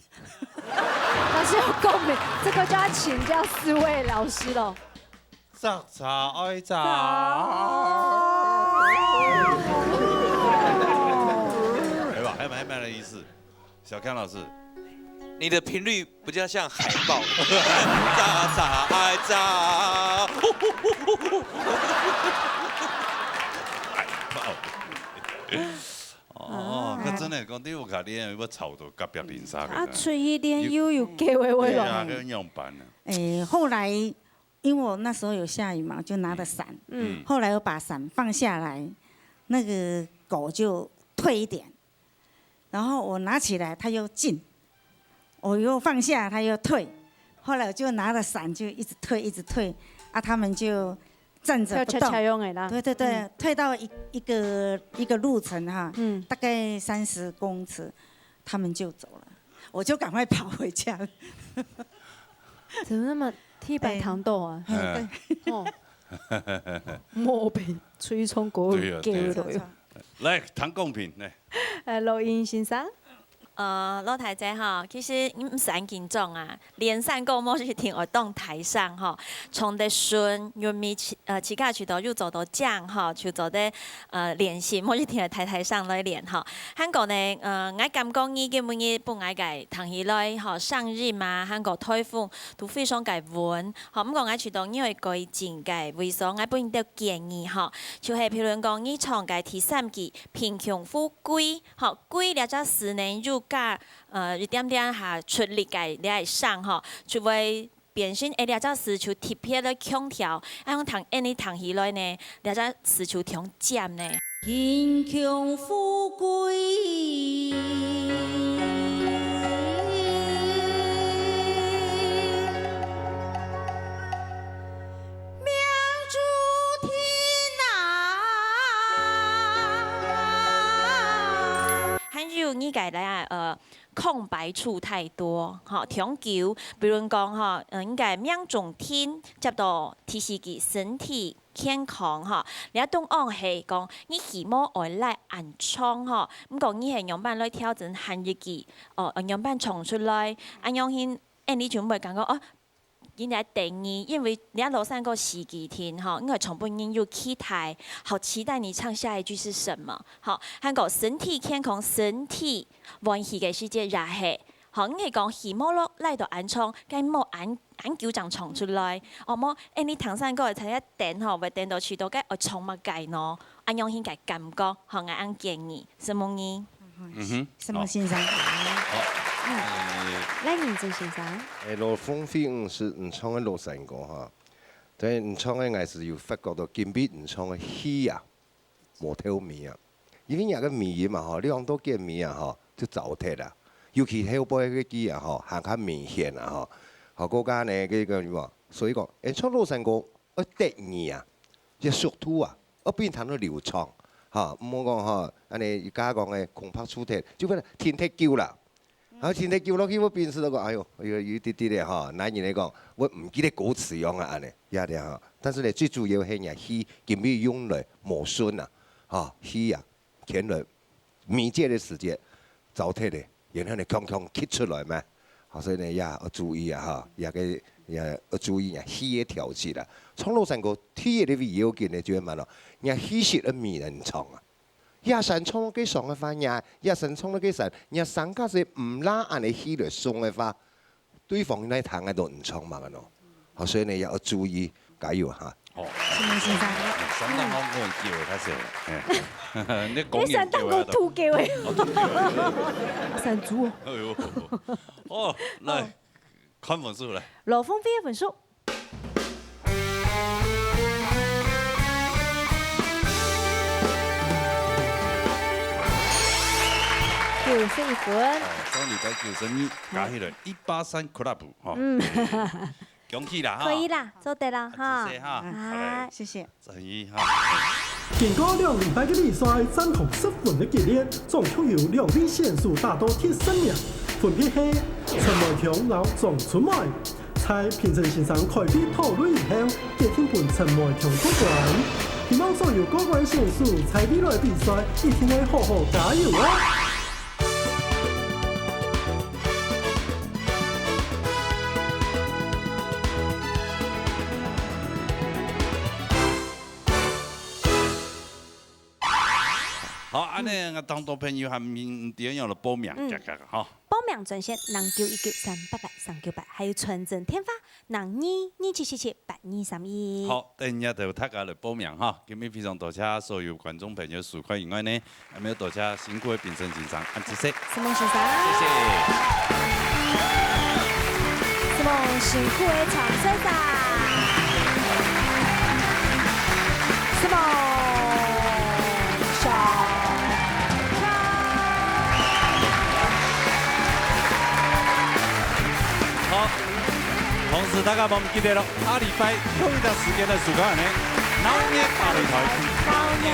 老師有共鳴，這個就要請教4位老師咯。雜茶愛雜。还蛮的意思，小康老師，你的頻率比較像海豹，喳喳愛喳。哦，佢真係講啲卡啲要吵到隔壁鄰舍嘅。啊，吹一點又有給微微咯。對啊，咁樣辦啊。後來因為我那時候有下雨嘛，就拿着傘。後來我把傘放下來，那個狗就退一點。然後我拿起來，它又進，我又放下，它又退。後來我就拿着傘就一直退，一直退，啊，他們就站着不動。對對對，退到一個路程哈，大概30公尺，他們就走了，我就趕快跑回家。怎么那么铁板糖豆啊？哦，莫被吹冲过叫了。来，唐贡品来。录音先生。老太太哈，其实唔使紧张啊，连散购莫去听活动台上哈，从的顺玉米起价渠道又走到降哈，就走的练习莫去听台上来练哈。韩国呢我感觉伊基本伊不爱改谈起来哈，上日嘛韩国台风都非常改稳，好唔讲我渠道因为改进改为所我本都建议哈，就係譬如講伊創改第3季貧窮富貴，好貴了只4年入價一點點下出力改你係上吼，就會變成了只需求特別的強調，用談你談起來呢，了只需求強減呢。貧窮富貴。你改来空白处太多，哈，長久，比如講哈，應該命中天接到第4季身體健康哈，你一東安係講你希望外來安創哈，咁講你係樣辦來挑戰限日季，樣辦衝出來，安樣先，你全部感覺哦。現在定義，因為你要羅山個時機天哈，因為從本應有期待，好期待你唱下一句是什麼？好，韓國身體健康，身體歡喜嘅世界也係，好，你係講希望落來到安創，該冇安九張創出來，我冇你唐山個睇一頂吼，會頂到去到該我創乜計喏，安樣先嘅感覺，好我安建議，什麼呢？什麼先生？來認真先生。羅風飛是唔唱嘅羅山歌哈，但係唔唱嘅藝術要發覺到金邊唔唱嘅戲啊，無透味啊，因為有個味嘛吼，你講多見味啊吼，就糟蹋啦。尤其後背嗰啲啊吼，行較明顯啊吼，學國家呢嗰個什麼，所以講唱羅山歌要得意啊，要熟土啊，要變談到流暢嚇，唔好講嚇，安尼而家講嘅空拍出題，就變天踢叫啦。啊！天天叫落去，我變時都講，哎呦，有啲啲咧嚇，男人嚟講，我唔記得歌詞樣啊，安尼，也啲嚇。但是咧，最主要係人戲，兼備用來磨順啊，嚇戲啊，填來密集嘅時間，糟蹋咧，然後咧強強揭出來咩？所以咧也要注意啊，嚇，也要注意啊，戲嘅調節啦。唱羅山歌，天嘅啲要件咧，就係乜咯？人戲説嘅迷人唱啊！亞神唱嗰幾上嘅話，亞神唱嗰幾神，亞神家是唔拉按你戲嚟送嘅話，對方喺彈喺度唔唱嘛嘅咯，所以你要注意加油嚇。哦，先生，相當好冇人叫嘅，你講嘢叫我吐叫嘅，神主。哎呦，哦，嚟看分數嚟。羅風飛嘅分數。91分。雙禮拜92加起來130 club 哈。恭喜啦！可以啦，做得啦哈。謝謝哈，謝謝。1哈。經過2禮拜嘅比賽，戰同10分嘅激烈，總共有2位選手達到第3名，分別係陳梅強和莊春梅。在評審席上開會討論以後，決定判陳梅強奪冠。希望所有各位選手在未來比賽一定會好好加油啊！好，安尼我當到朋友下面點樣嚟報名價格哈？報名專線0919388398，還有傳真電話0227778231。好，等下就大家嚟報名哈。今日非常多謝所有觀眾朋友收看以外呢，還有多謝辛苦嘅評審先生，安知識。什麼先生？謝謝。什麼辛苦嘅長先生？什麼？同時大家冇唔記得咯，下禮拜同一個時間嘅時間呢，鬧熱大擂台，鬧熱